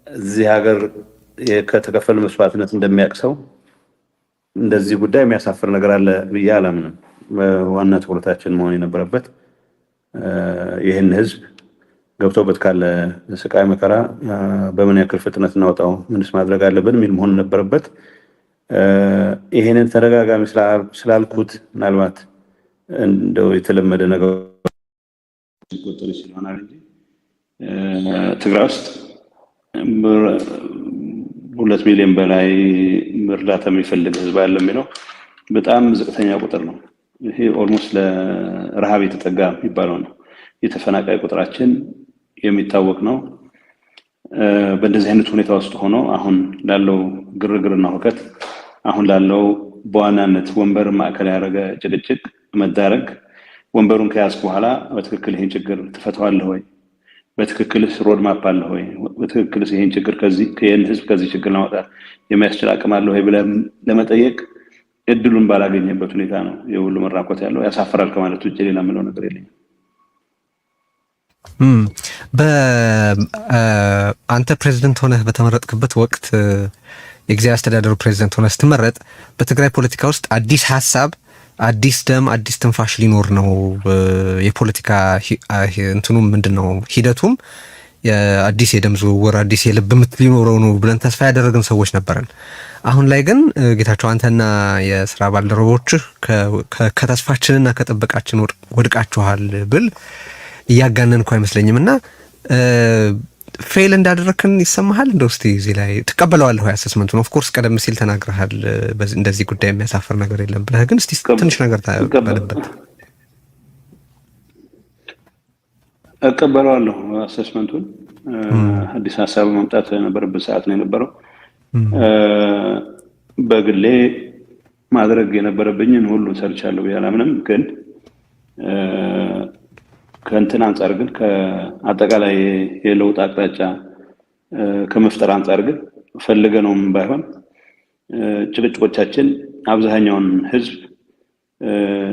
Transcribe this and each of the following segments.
እዚህ ሀገር ከተከፈለ መስዋዕትነት እንደሚያቅሰው እንደዚህ ጉዳይ የሚያሳፍር ነገር አለ ብዬ አላምንም። ዋና ትኩረታችን መሆን የነበረበት ይህን ህዝብ ገብቶበት ካለ ስቃይ መከራ በምን ያክል ፍጥነት እናወጣው፣ ምንስ ማድረግ አለብን የሚል መሆን ነበረበት። ይሄንን ተደጋጋሚ ስላልኩት ምናልባት እንደው የተለመደ ነገር ሊቆጠር ይችላል እንጂ ትግራይ ውስጥ 2 ሚሊዮን በላይ እርዳታ የሚፈልግ ህዝብ አለ የሚለው በጣም ዝቅተኛ ቁጥር ነው። ይሄ ኦልሞስት ለረሃብ የተጠጋ የሚባለው ነው። የተፈናቃይ ቁጥራችን የሚታወቅ ነው። በእንደዚህ አይነት ሁኔታ ውስጥ ሆኖ አሁን ላለው ግርግርና ሁከት፣ አሁን ላለው በዋናነት ወንበር ማዕከል ያደረገ ጭቅጭቅ መዳረግ፣ ወንበሩን ከያዝክ በኋላ በትክክል ይሄን ችግር ትፈታዋለህ ወይ? በትክክልስ ሮድማፕ አለ ወይ? በትክክልስ ይሄን ችግር ይሄን ህዝብ ከዚህ ችግር ለማውጣት የሚያስችል አቅም አለ ወይ ብለህ ለመጠየቅ እድሉን ባላገኘበት ሁኔታ ነው የሁሉ መራኮት ያለው። ያሳፍራል ከማለት ውጭ ሌላ ምለው ነገር የለኝም። አንተ ፕሬዝዳንት ሆነህ በተመረጥክበት ወቅት የጊዜያዊ አስተዳደሩ ፕሬዝዳንት ሆነህ ስትመረጥ በትግራይ ፖለቲካ ውስጥ አዲስ ሀሳብ፣ አዲስ ደም፣ አዲስ ትንፋሽ ሊኖር ነው። የፖለቲካ እንትኑም ምንድነው ሂደቱም አዲስ የደም ዝውውር፣ አዲስ የልብ ምት ሊኖረው ነው ብለን ተስፋ ያደረግን ሰዎች ነበርን። አሁን ላይ ግን ጌታቸው አንተና የስራ ባልደረቦችህ ከተስፋችንና ከጥበቃችን ወድቃችኋል ብል እያጋነንኩ አይመስለኝም። እና ፌል እንዳደረክን ይሰማሃል? እንደው እስቲ እዚህ ላይ ትቀበለዋለህ ወይ አሰስመንቱን? ኦፍ ኮርስ ቀደም ሲል ተናግረሃል እንደዚህ ጉዳይ የሚያሳፍር ነገር የለም ብለህ፣ ግን እስቲ ትንሽ ነገር ታበለበት። እቀበለዋለሁ አሰስመንቱን። አዲስ ሀሳብ ማምጣት የነበረበት ሰዓት ነው የነበረው። በግሌ ማድረግ የነበረብኝን ሁሉ ሰርቻለሁ ብዬ አላምንም። ግን ከእንትን አንጻር ግን ከአጠቃላይ የለውጥ አቅጣጫ ከመፍጠር አንጻር ግን ፈልገነውም ባይሆን ጭቅጭቆቻችን አብዛኛውን ህዝብ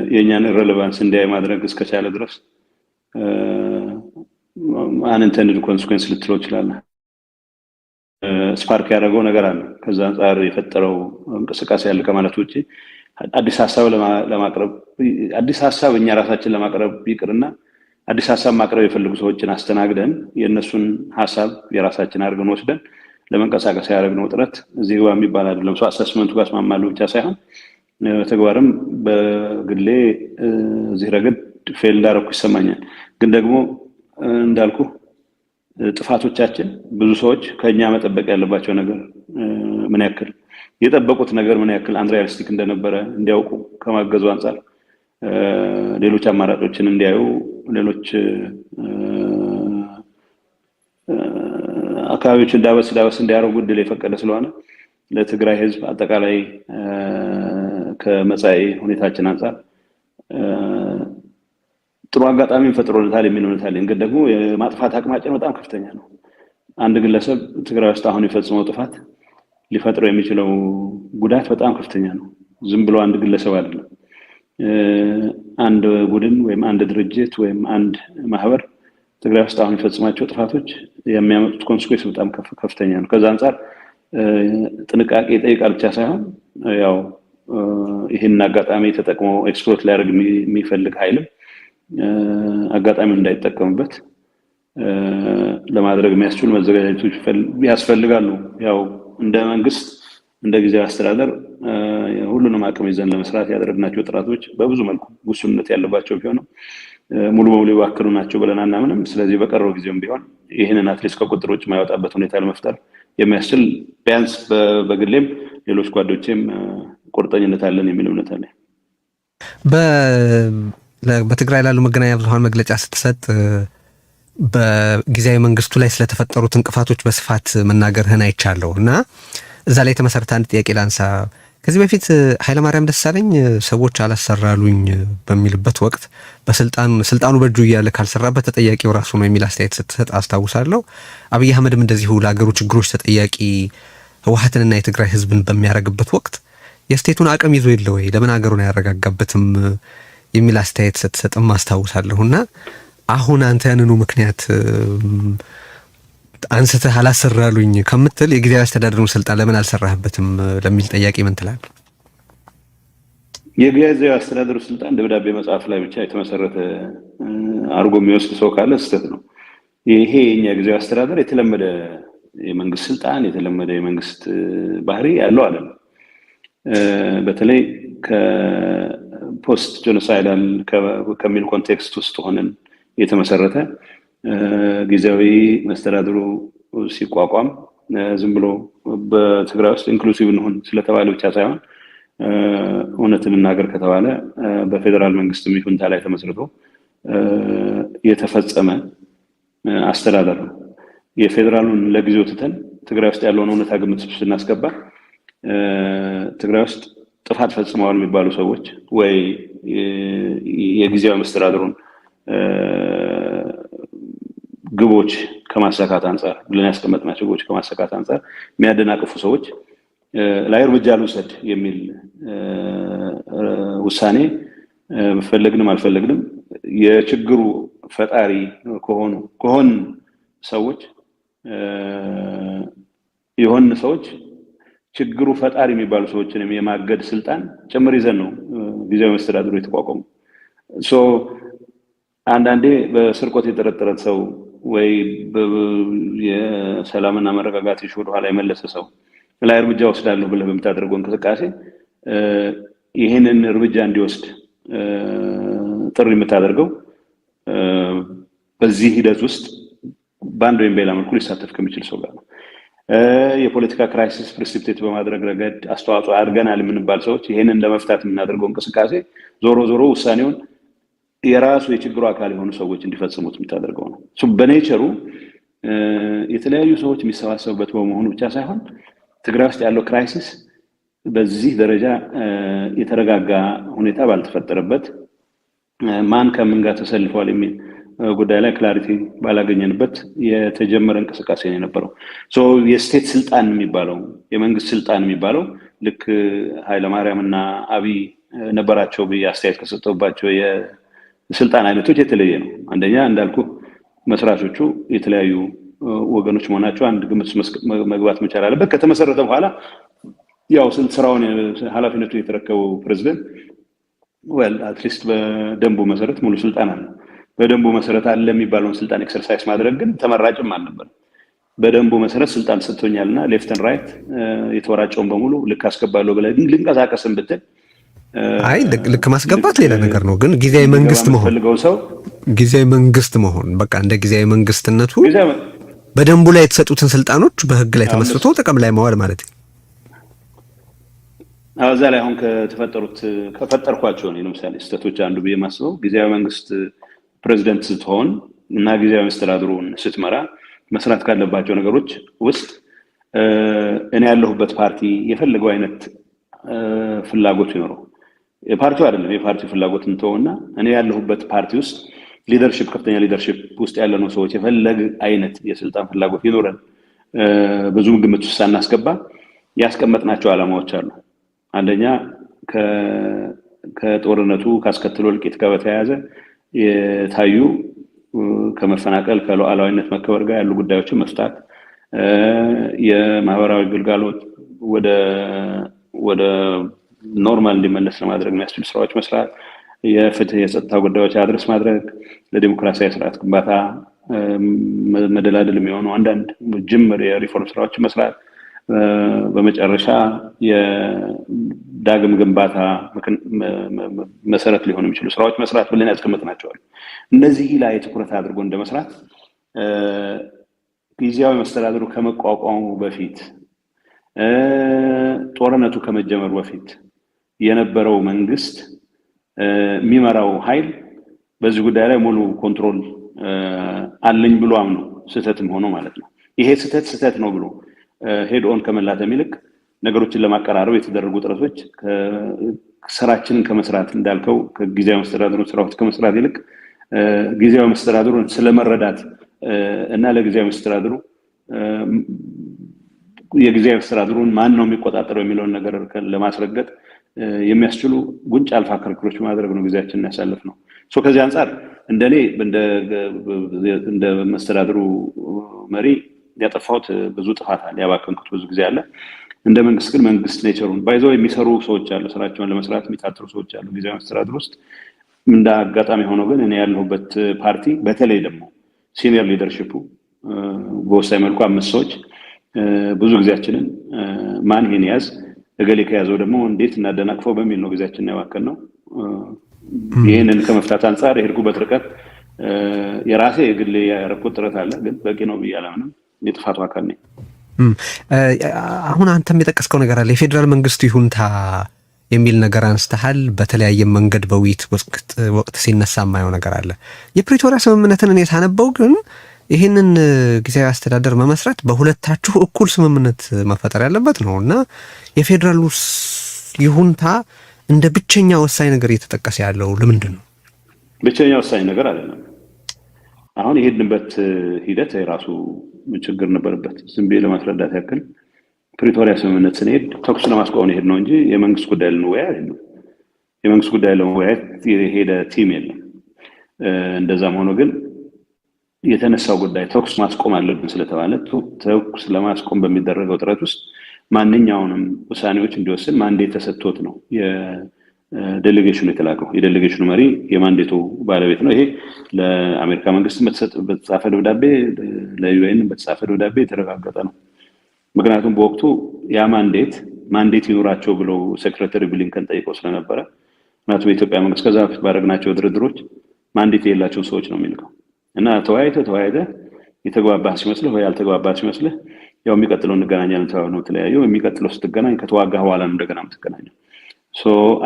የእኛን ሬሌቫንስ እንዲያይ ማድረግ እስከቻለ ድረስ አንኢንተንድድ ኮንሲኩዌንስ ልትለው ይችላለህ። ስፓርክ ያደረገው ነገር አለ። ከዛ አንጻር የፈጠረው እንቅስቃሴ ያለ ከማለት ውጪ አዲስ ሀሳብ ለማቅረብ አዲስ ሀሳብ እኛ ራሳችን ለማቅረብ ይቅርና አዲስ ሀሳብ ማቅረብ የፈልጉ ሰዎችን አስተናግደን የእነሱን ሀሳብ የራሳችን አድርገን ወስደን ለመንቀሳቀስ ያደረግነው ጥረት እዚህ ጋር የሚባል አይደለም። ሰው አሰስመንቱ ጋር ማማሉ ብቻ ሳይሆን ተግባርም በግሌ እዚህ ረገድ ፌል እንዳደረኩ ይሰማኛል። ግን ደግሞ እንዳልኩ ጥፋቶቻችን ብዙ ሰዎች ከኛ መጠበቅ ያለባቸው ነገር ምን ያክል የጠበቁት ነገር ምን ያክል አንሪያሊስቲክ እንደነበረ እንዲያውቁ ከማገዙ አንጻር ሌሎች አማራጮችን እንዲያዩ ሌሎች አካባቢዎችን ዳበስ እንዲያደርጉ እድል የፈቀደ ስለሆነ ለትግራይ ህዝብ አጠቃላይ ከመጻኢ ሁኔታችን አንጻር ጥሩ አጋጣሚ ፈጥሮለታል የሚል እምነት አለኝ። ግን ደግሞ የማጥፋት አቅማችን በጣም ከፍተኛ ነው። አንድ ግለሰብ ትግራይ ውስጥ አሁን የፈጸመው ጥፋት ሊፈጥረው የሚችለው ጉዳት በጣም ከፍተኛ ነው። ዝም ብሎ አንድ ግለሰብ አይደለም። አንድ ቡድን ወይም አንድ ድርጅት ወይም አንድ ማህበር ትግራይ ውስጥ አሁን የፈጸማቸው ጥፋቶች የሚያመጡት ኮንሲኩዌንስ በጣም ከፍተኛ ነው። ከዛ አንጻር ጥንቃቄ ይጠይቃል ብቻ ሳይሆን ያው ይህን አጋጣሚ ተጠቅሞ ኤክስፕሎት ሊያደርግ የሚፈልግ ኃይልም አጋጣሚውን እንዳይጠቀምበት ለማድረግ የሚያስችሉ መዘጋጀቶች ያስፈልጋሉ። ያው እንደ መንግስት እንደ ጊዜያዊ አስተዳደር ሁሉንም አቅም ይዘን ለመስራት ያደረግናቸው ጥረቶች በብዙ መልኩ ውሱንነት ያለባቸው ቢሆንም ሙሉ በሙሉ ይዋክሉ ናቸው ብለን አናምንም። ስለዚህ በቀረው ጊዜም ቢሆን ይህንን አትሊስት ከቁጥር ውጭ የማይወጣበት ሁኔታ ለመፍጠር የሚያስችል ቢያንስ በግሌም ሌሎች ጓዶቼም ቁርጠኝነት አለን የሚል እምነት አለኝ። በትግራይ ላሉ መገናኛ ብዙሃን መግለጫ ስትሰጥ በጊዜያዊ መንግስቱ ላይ ስለተፈጠሩት እንቅፋቶች በስፋት መናገርህን አይቻለሁ እና እዛ ላይ የተመሰረተ አንድ ጥያቄ ላንሳ። ከዚህ በፊት ኃይለማርያም ደሳለኝ ሰዎች አላሰራሉኝ በሚልበት ወቅት ስልጣኑ በእጁ እያለ ካልሰራበት ተጠያቂው ራሱ ነው የሚል አስተያየት ስትሰጥ አስታውሳለሁ። አብይ አህመድም እንደዚሁ ለሀገሩ ችግሮች ተጠያቂ ህወሓትንና የትግራይ ህዝብን በሚያደርግበት ወቅት የስቴቱን አቅም ይዞ የለ ወይ ለምን ሀገሩን አያረጋጋበትም የሚል አስተያየት ስትሰጥም አስታውሳለሁና አሁን አንተ ያንኑ ምክንያት አንስተህ አላሰራሉኝ ከምትል የጊዜያዊ አስተዳደሩን ስልጣን ለምን አልሰራህበትም ለሚል ጥያቄ ምን ትላለህ? የጊዜያዊ አስተዳደሩ ስልጣን ደብዳቤ መጽሐፍ ላይ ብቻ የተመሰረተ አድርጎ የሚወስድ ሰው ካለ ስህተት ነው። ይሄ የኛ ጊዜያዊ አስተዳደር የተለመደ የመንግስት ስልጣን የተለመደ የመንግስት ባህሪ ያለው አይደለም። በተለይ ከፖስት ጄኖሳይዳል ከሚል ኮንቴክስት ውስጥ ሆነን የተመሰረተ ጊዜያዊ መስተዳድሩ ሲቋቋም ዝም ብሎ በትግራይ ውስጥ ኢንክሉሲቭ እንሆን ስለተባለ ብቻ ሳይሆን እውነትን እናገር ከተባለ በፌደራል መንግስት ይሁንታ ላይ ተመስርቶ የተፈጸመ አስተዳደር ነው። የፌደራሉን ለጊዜው ትተን ትግራይ ውስጥ ያለውን እውነታ ግምት ስናስገባ ትግራይ ውስጥ ጥፋት ፈጽመዋል የሚባሉ ሰዎች ወይ የጊዜያዊ መስተዳድሩን ግቦች ከማሳካት አንፃር ብለን ያስቀመጥናቸው ግቦች ከማሳካት አንፃር የሚያደናቅፉ ሰዎች ላይ እርምጃ ልውሰድ የሚል ውሳኔ ፈለግንም አልፈለግንም የችግሩ ፈጣሪ ከሆን ሰዎች የሆን ሰዎች ችግሩ ፈጣሪ የሚባሉ ሰዎችን የማገድ ስልጣን ጭምር ይዘን ነው ጊዜያዊ መስተዳድሩ የተቋቋሙ። አንዳንዴ በስርቆት የጠረጠረ ሰው ወይ የሰላምና መረጋጋት ይሹ ወደ ኋላ የመለሰ ሰው ላይ እርምጃ ወስዳለሁ ብለህ በምታደርገው እንቅስቃሴ ይሄንን እርምጃ እንዲወስድ ጥሪ የምታደርገው በዚህ ሂደት ውስጥ በአንድ ወይም በሌላ መልኩ ሊሳተፍ ከሚችል ሰው ጋር ነው። የፖለቲካ ክራይሲስ ፕሪሲፒቴት በማድረግ ረገድ አስተዋጽኦ አድርገናል የምንባል ሰዎች ይሄንን ለመፍታት የምናደርገው እንቅስቃሴ ዞሮ ውሳኔውን የራሱ የችግሩ አካል የሆኑ ሰዎች እንዲፈጽሙት የምታደርገው ነው። በኔቸሩ የተለያዩ ሰዎች የሚሰባሰቡበት በመሆኑ ብቻ ሳይሆን ትግራይ ውስጥ ያለው ክራይሲስ በዚህ ደረጃ የተረጋጋ ሁኔታ ባልተፈጠረበት ማን ከምን ጋር ተሰልፏል የሚል ጉዳይ ላይ ክላሪቲ ባላገኘንበት የተጀመረ እንቅስቃሴ ነው የነበረው። የስቴት ስልጣን የሚባለው የመንግስት ስልጣን የሚባለው ልክ ኃይለማርያም እና አብይ ነበራቸው ብዬ አስተያየት ከሰጠሁባቸው የስልጣን አይነቶች የተለየ ነው። አንደኛ እንዳልኩ መስራቾቹ የተለያዩ ወገኖች መሆናቸው አንድ ግምት መግባት መቻል አለበት። ከተመሰረተ በኋላ ያው ስራውን ኃላፊነቱን የተረከበው ፕሬዝዳንት አትሊስት በደንቡ መሰረት ሙሉ ስልጣን አለ። በደንቡ መሰረት አለ የሚባለውን ስልጣን ኤክሰርሳይዝ ማድረግ ግን ተመራጭም አልነበር። በደንቡ መሰረት ስልጣን ሰጥቶኛልና ሌፍት ኤንድ ራይት የተወራጨውን በሙሉ ልክ አስገባለሁ ብለህ ልንቀሳቀስም ብትል ልክ ማስገባት ሌላ ነገር ነው። ግን ጊዜያዊ መንግስት መሆን በቃ እንደ ጊዜያዊ መንግስትነቱ በደንቡ ላይ የተሰጡትን ስልጣኖች በህግ ላይ ተመስርቶ ጥቅም ላይ ማዋል ማለት ነው። እዛ ላይ አሁን ከፈጠርኳቸው ነው ለምሳሌ ስህተቶች አንዱ ብዬ የማስበው ጊዜያዊ መንግስት ፕሬዝዳንት ስትሆን እና ጊዜያዊ መስተዳድሩን ስትመራ መስራት ካለባቸው ነገሮች ውስጥ እኔ ያለሁበት ፓርቲ የፈለገው አይነት ፍላጎት ይኖረው የፓርቲው አይደለም የፓርቲው ፍላጎት እንተውና እኔ ያለሁበት ፓርቲ ውስጥ ሊደርሺፕ ከፍተኛ ሊደርሺፕ ውስጥ ያለነው ሰዎች የፈለገ አይነት የስልጣን ፍላጎት ይኖረን ብዙ ግምት ውስጥ ሳናስገባ ያስቀመጥናቸው ዓላማዎች አሉ። አንደኛ ከጦርነቱ ካስከተለው እልቂት ጋር በተያያዘ የታዩ ከመፈናቀል ከሉዓላዊነት መከበር ጋር ያሉ ጉዳዮችን መፍታት፣ የማህበራዊ ግልጋሎት ወደ ኖርማል እንዲመለስ ለማድረግ የሚያስችሉ ስራዎች መስራት፣ የፍትህ የጸጥታ ጉዳዮች አድረስ ማድረግ፣ ለዲሞክራሲያዊ ስርዓት ግንባታ መደላደል የሚሆኑ አንዳንድ ጅምር የሪፎርም ስራዎች መስራት፣ በመጨረሻ የዳግም ግንባታ መሰረት ሊሆኑ የሚችሉ ስራዎች መስራት ብለን ያስቀምጥናቸዋል። እነዚህ ላይ ትኩረት አድርጎ እንደመስራት ጊዜያዊ መስተዳድሩ ከመቋቋሙ በፊት ጦርነቱ ከመጀመሩ በፊት የነበረው መንግስት የሚመራው ኃይል በዚህ ጉዳይ ላይ ሙሉ ኮንትሮል አለኝ ብሎ አምኖ ስህተትም ሆኖ ማለት ነው። ይሄ ስህተት ነው ብሎ ሄድ ኦን ከመላተም ይልቅ ነገሮችን ለማቀራረብ የተደረጉ ጥረቶች ስራችንን ከመስራት እንዳልከው ከጊዜያዊ መስተዳድሩን ስራዎች ከመስራት ይልቅ ጊዜያዊ መስተዳድሩን ስለመረዳት እና ለጊዜያዊ መስተዳድሩ የጊዜያዊ መስተዳድሩን ማን ነው የሚቆጣጠረው የሚለውን ነገር ለማስረገጥ የሚያስችሉ ጉንጭ አልፋ ክርክሮች ማድረግ ነው ጊዜያችንን ያሳለፍነው። ከዚህ አንፃር እንደኔ እንደ መስተዳድሩ መሪ ያጠፋሁት ብዙ ጥፋት አለ፣ ያባከንኩት ብዙ ጊዜ አለ። እንደ መንግስት ግን መንግስት ኔቸሩን ባይዘው የሚሰሩ ሰዎች አሉ፣ ስራቸውን ለመስራት የሚታትሩ ሰዎች አሉ ጊዜያዊ አስተዳደር ውስጥ። እንደ አጋጣሚ ሆኖ ግን እኔ ያለሁበት ፓርቲ በተለይ ደግሞ ሲኒየር ሊደርሺፑ በወሳኝ መልኩ 5 ሰዎች ብዙ ጊዜያችንን ማን ይሄን ያዝ እገሌ ከያዘው ደግሞ እንዴት እናደናቅፈው በሚል ነው ጊዜያችንን ያባከን ነው። ይህንን ከመፍታት አንጻር የሄድኩበት ርቀት የራሴ የግሌ ያረኩት ጥረት አለ፣ ግን በቂ ነው ብዬ አላምንም። የጥፋቱ አካል ነኝ። አሁን አንተም የጠቀስከው ነገር አለ፣ የፌዴራል መንግስቱ ይሁንታ የሚል ነገር አንስተሃል። በተለያየ መንገድ በውይይት ወቅት ሲነሳ የማየው ነገር አለ። የፕሪቶሪያ ስምምነትን እኔ ሳነበው ግን ይህንን ጊዜያዊ አስተዳደር መመስረት በሁለታችሁ እኩል ስምምነት መፈጠር ያለበት ነው እና የፌዴራሉ ይሁንታ እንደ ብቸኛ ወሳኝ ነገር እየተጠቀሰ ያለው ለምንድን ነው? ብቸኛ ወሳኝ ነገር አይደለም። አሁን የሄድንበት ሂደት የራሱ ችግር ነበረበት። ዝም ብዬ ለማስረዳት ያክል ፕሪቶሪያ ስምምነት ስንሄድ ተኩስ ለማስቆም ሄድ ነው እንጂ የመንግስት ጉዳይ ልንወያይ አይደለም። የመንግስት ጉዳይ ለመወያየት የሄደ ቲም የለም። እንደዛም ሆኖ ግን የተነሳው ጉዳይ ተኩስ ማስቆም አለብን ስለተባለ ተኩስ ለማስቆም በሚደረገው ጥረት ውስጥ ማንኛውንም ውሳኔዎች እንዲወስን ማንዴት ተሰጥቶት ነው የዴሌጌሽኑ የተላከው። የዴሌጌሽኑ መሪ የማንዴቱ ባለቤት ነው። ይሄ ለአሜሪካ መንግስት በተጻፈ ደብዳቤ፣ ለዩኤን በተጻፈ ደብዳቤ የተረጋገጠ ነው። ምክንያቱም በወቅቱ ያ ማንዴት ይኖራቸው ብለው ሴክሬታሪ ብሊንከን ጠይቀው ስለነበረ፣ ምክንያቱም የኢትዮጵያ መንግስት ከዛ በፊት ባደረግናቸው ድርድሮች ማንዴት የሌላቸውን ሰዎች ነው የሚልከው እና ተወያይተ የተግባባህ ሲመስልህ ወይ ያልተግባባህ ሲመስልህ ያው የሚቀጥለው እንገናኛለን ተባብለው ነው ተለያዩ። የሚቀጥለው ስትገናኝ ከተዋጋ በኋላ ነው እንደገና የምትገናኘው።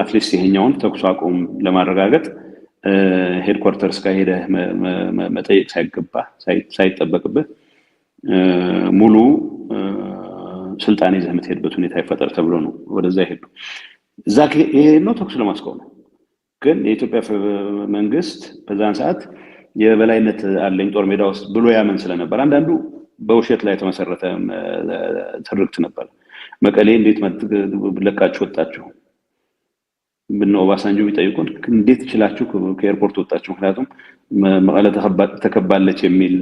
አትሊስት ይሄኛውን ተኩስ አቁም ለማረጋገጥ ሄድኳርተርስ ጋር ሄደህ መጠየቅ ሳይጠበቅብህ ሙሉ ስልጣን ይዘህ የምትሄድበት ሁኔታ ይፈጠር ተብሎ ነው ወደዛ ይሄዱ። እዛ ይሄ ነው ተኩስ ለማስቆም ነው። ግን የኢትዮጵያ መንግስት በዛን ሰዓት የበላይነት አለኝ ጦር ሜዳ ውስጥ ብሎ ያምን ስለነበር አንዳንዱ በውሸት ላይ የተመሰረተ ትርክት ነበር። መቀሌ እንዴት ለቃችሁ ወጣችሁ? ምን ኦባሳንጆ ቢጠይቁን እንዴት ይችላችሁ ከኤርፖርት ወጣችሁ? ምክንያቱም መቀለ ተከባለች የሚል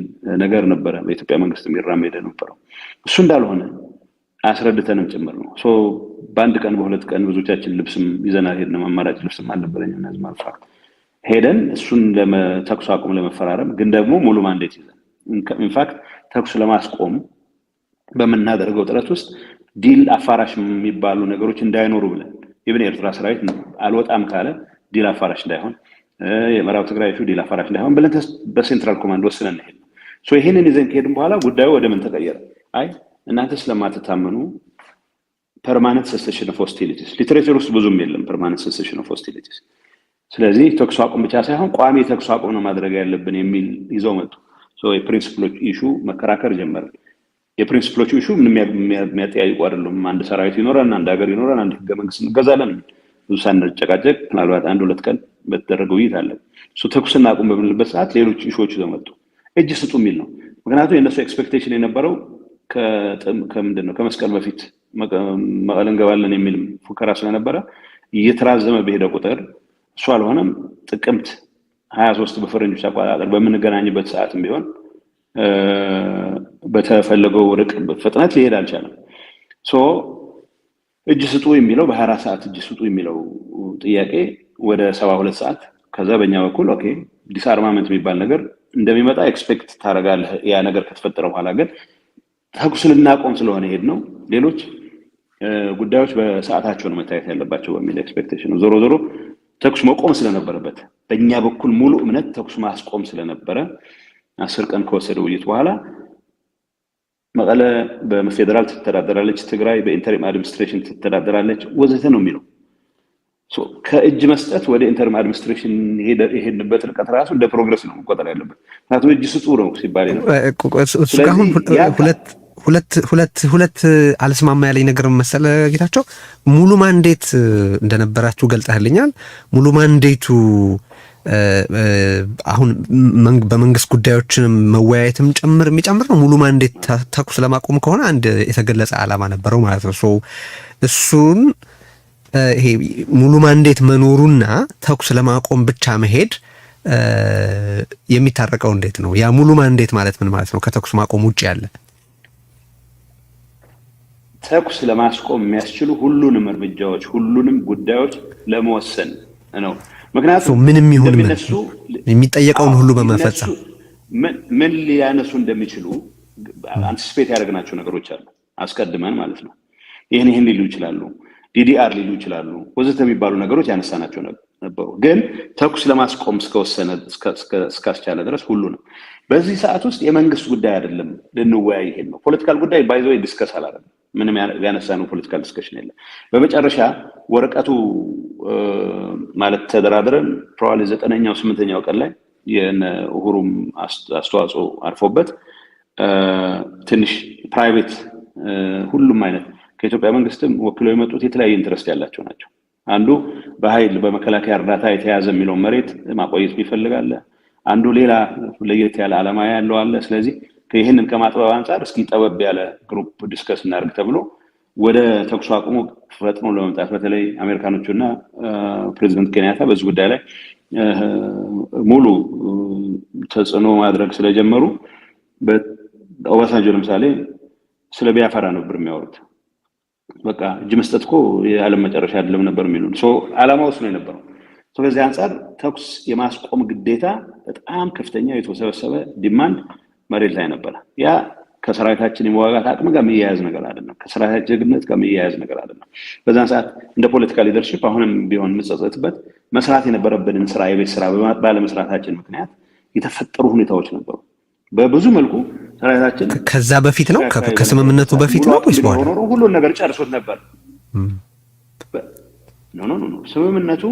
ነገር ነበረ በኢትዮጵያ መንግስት የሚራመድ የነበረው። እሱ እንዳልሆነ አስረድተንም ጭምር ነው። በአንድ ቀን በሁለት ቀን ብዙዎቻችን ልብስም ይዘን አልሄድንም። አማራጭ ልብስም አልነበረኝም። እነዚህ ማልፋት ሄደን እሱን ተኩስ አቁም ለመፈራረም ግን ደግሞ ሙሉ ማንዴት ይዘን ኢንፋክት ተኩስ ለማስቆም በምናደርገው ጥረት ውስጥ ዲል አፋራሽ የሚባሉ ነገሮች እንዳይኖሩ ብለን ኢቭን ኤርትራ ሰራዊት አልወጣም ካለ ዲል አፋራሽ እንዳይሆን፣ የምዕራብ ትግራይ ዲል አፋራሽ እንዳይሆን ብለን በሴንትራል ኮማንድ ወስነን ሄድን። ይሄንን ይዘን ከሄድን በኋላ ጉዳዩ ወደ ምን ተቀየረ? አይ እናንተ ስለማትታመኑ ፐርማነንት ሰሴሽን ኦፍ ሆስቲሊቲስ ሊትሬቸር ውስጥ ብዙም የለም ፐርማነንት ሰሴሽን ኦፍ ሆስቲሊቲስ። ስለዚህ ተኩስ አቁም ብቻ ሳይሆን ቋሚ ተኩስ አቁም ነው ማድረግ ያለብን የሚል ይዘው መጡ። የፕሪንሲፕሎች ኢሹ መከራከር ጀመረ። የፕሪንሲፕሎች ኢሹ ምንም የሚያጠያይቁ አይደሉም። አንድ ሰራዊት ይኖረን፣ አንድ ሀገር ይኖረን፣ አንድ ህገ መንግስት እንገዛለን። ብዙ ሳንጨቃጨቅ ምናልባት 1-2 ቀን በተደረገው ውይይት አለ። ተኩስና አቁም በምንልበት ሰዓት ሌሎች ኢሹዎች ይዘው መጡ። እጅ ስጡ የሚል ነው። ምክንያቱም የእነሱ ኤክስፔክቴሽን የነበረው ከምንድን ነው ከመስቀል በፊት መቀለ እንገባለን የሚል ፉከራ ስለነበረ እየተራዘመ በሄደ ቁጥር እሱ አልሆነም። ጥቅምት 23 በፈረንጆች አቆጣጠር በምንገናኝበት ሰዓትም ቢሆን በተፈለገው ፍጥነት ሊሄድ አልቻለም። እጅ ስጡ የሚለው በ24 ሰዓት እጅ ስጡ የሚለው ጥያቄ ወደ 72 ሰዓት ከዛ በእኛ በኩል ኦኬ ዲስአርማመንት የሚባል ነገር እንደሚመጣ ኤክስፔክት ታደርጋለህ። ያ ነገር ከተፈጠረ በኋላ ግን ተኩስ ልናቆም ስለሆነ ሄድ ነው ሌሎች ጉዳዮች በሰዓታቸው ነው መታየት ያለባቸው በሚል ኤክስፔክቴሽን ነው። ዞሮ ዞሮ ተኩስ መቆም ስለነበረበት በእኛ በኩል ሙሉ እምነት ተኩስ ማስቆም ስለነበረ 10 ቀን ከወሰደ ውይይት በኋላ መቀለ በፌደራል ትተዳደራለች፣ ትግራይ በኢንተሪም አድሚኒስትሬሽን ትተዳደራለች ወዘተ ነው የሚለው። ከእጅ መስጠት ወደ ኢንተሪም አድሚኒስትሬሽን የሄድንበት ርቀት ራሱ እንደ ፕሮግረስ ነው መቆጠር ያለበት። ምክንያቱም እጅ ስጡ ነው ሲባል ነው። ሁለት አልስማማ ያለኝ ነገር መሰለ ጌታቸው። ሙሉ ማንዴት እንደነበራችሁ ገልጠህልኛል። ሙሉ ማንዴቱ አሁን በመንግስት ጉዳዮችን መወያየትም ጭምር የሚጨምር ነው። ሙሉ ማንዴት ተኩስ ለማቆም ከሆነ አንድ የተገለጸ ዓላማ ነበረው ማለት ነው። እሱን ይሄ ሙሉ ማንዴት መኖሩና ተኩስ ለማቆም ብቻ መሄድ የሚታረቀው እንዴት ነው? ያ ሙሉ ማንዴት ማለት ምን ማለት ነው? ከተኩስ ማቆም ውጭ ያለ ተኩስ ለማስቆም የሚያስችሉ ሁሉንም እርምጃዎች ሁሉንም ጉዳዮች ለመወሰን ነው። ምክንያቱም ምንም ይሁን ምን የሚጠየቀውን ሁሉ በመፈጸም ምን ሊያነሱ እንደሚችሉ አንቲሲፔት ያደረግናቸው ነገሮች አሉ አስቀድመን ማለት ነው። ይሄን ሊሉ ይችላሉ፣ ዲዲአር ሊሉ ይችላሉ፣ ወዘተ የሚባሉ ነገሮች ያነሳናቸው ነበሩ። ግን ተኩስ ለማስቆም እስከወሰነ እስካስቻለ ድረስ ሁሉ ነው። በዚህ ሰዓት ውስጥ የመንግስት ጉዳይ አይደለም ልንወያይ ይሄን ነው። ፖለቲካል ጉዳይ ባይዞ ዲስከስ አላደረግም። ምንም ያነሳነው ፖለቲካል ዲስከሽን የለም። በመጨረሻ ወረቀቱ ማለት ተደራድረን ፕሮባብሊ 9ኛው 8ኛው ቀን ላይ የኡሁሩም አስተዋጽኦ አርፎበት ትንሽ ፕራይቬት ሁሉም አይነት ከኢትዮጵያ መንግስትም ወክለው የመጡት የተለያየ ኢንትረስት ያላቸው ናቸው። አንዱ በኃይል በመከላከያ እርዳታ የተያዘ የሚለው መሬት ማቆየት ይፈልጋል። አንዱ ሌላ ለየት ያለ ዓላማ ያለው አለ። ስለዚህ ይሄንን ከማጥበብ አንፃር እስኪ ጠበብ ያለ ግሩፕ ዲስከስ እናድርግ ተብሎ ወደ ተኩስ አቁሙ ፈጥኖ ለመምጣት በተለይ አሜሪካኖቹና ፕሬዚደንት ኬንያታ በዚህ ጉዳይ ላይ ሙሉ ተጽዕኖ ማድረግ ስለጀመሩ በኦባሳንጆ ለምሳሌ ስለ ቢያፈራ ነበር የሚያወሩት። በቃ እጅ መስጠት እኮ የዓለም መጨረሻ አይደለም ነበር የሚሉን። ዓላማው እሱ ነው የነበረው። በዚህ አንፃር ተኩስ የማስቆም ግዴታ በጣም ከፍተኛ የተወሰበሰበ ዲማንድ መሬት ላይ ነበር። ያ ከሰራዊታችን የመዋጋት አቅም ጋር የሚያያዝ ነገር አይደለም፣ ከሰራዊታችን ጀግንነት ጋር የሚያያዝ ነገር አይደለም። በዛን ሰዓት እንደ ፖለቲካል ሊደርሺፕ አሁንም ቢሆን የምጸጸትበት መስራት የነበረብንን ስራ የቤት ስራ ባለመስራታችን ምክንያት የተፈጠሩ ሁኔታዎች ነበሩ። በብዙ መልኩ ሰራዊታችን ከዛ በፊት ነው ከስምምነቱ በፊት ነው ወይስ በኋላ ሁሉን ነገር ጨርሶት ነበር? ኖ ስምምነቱ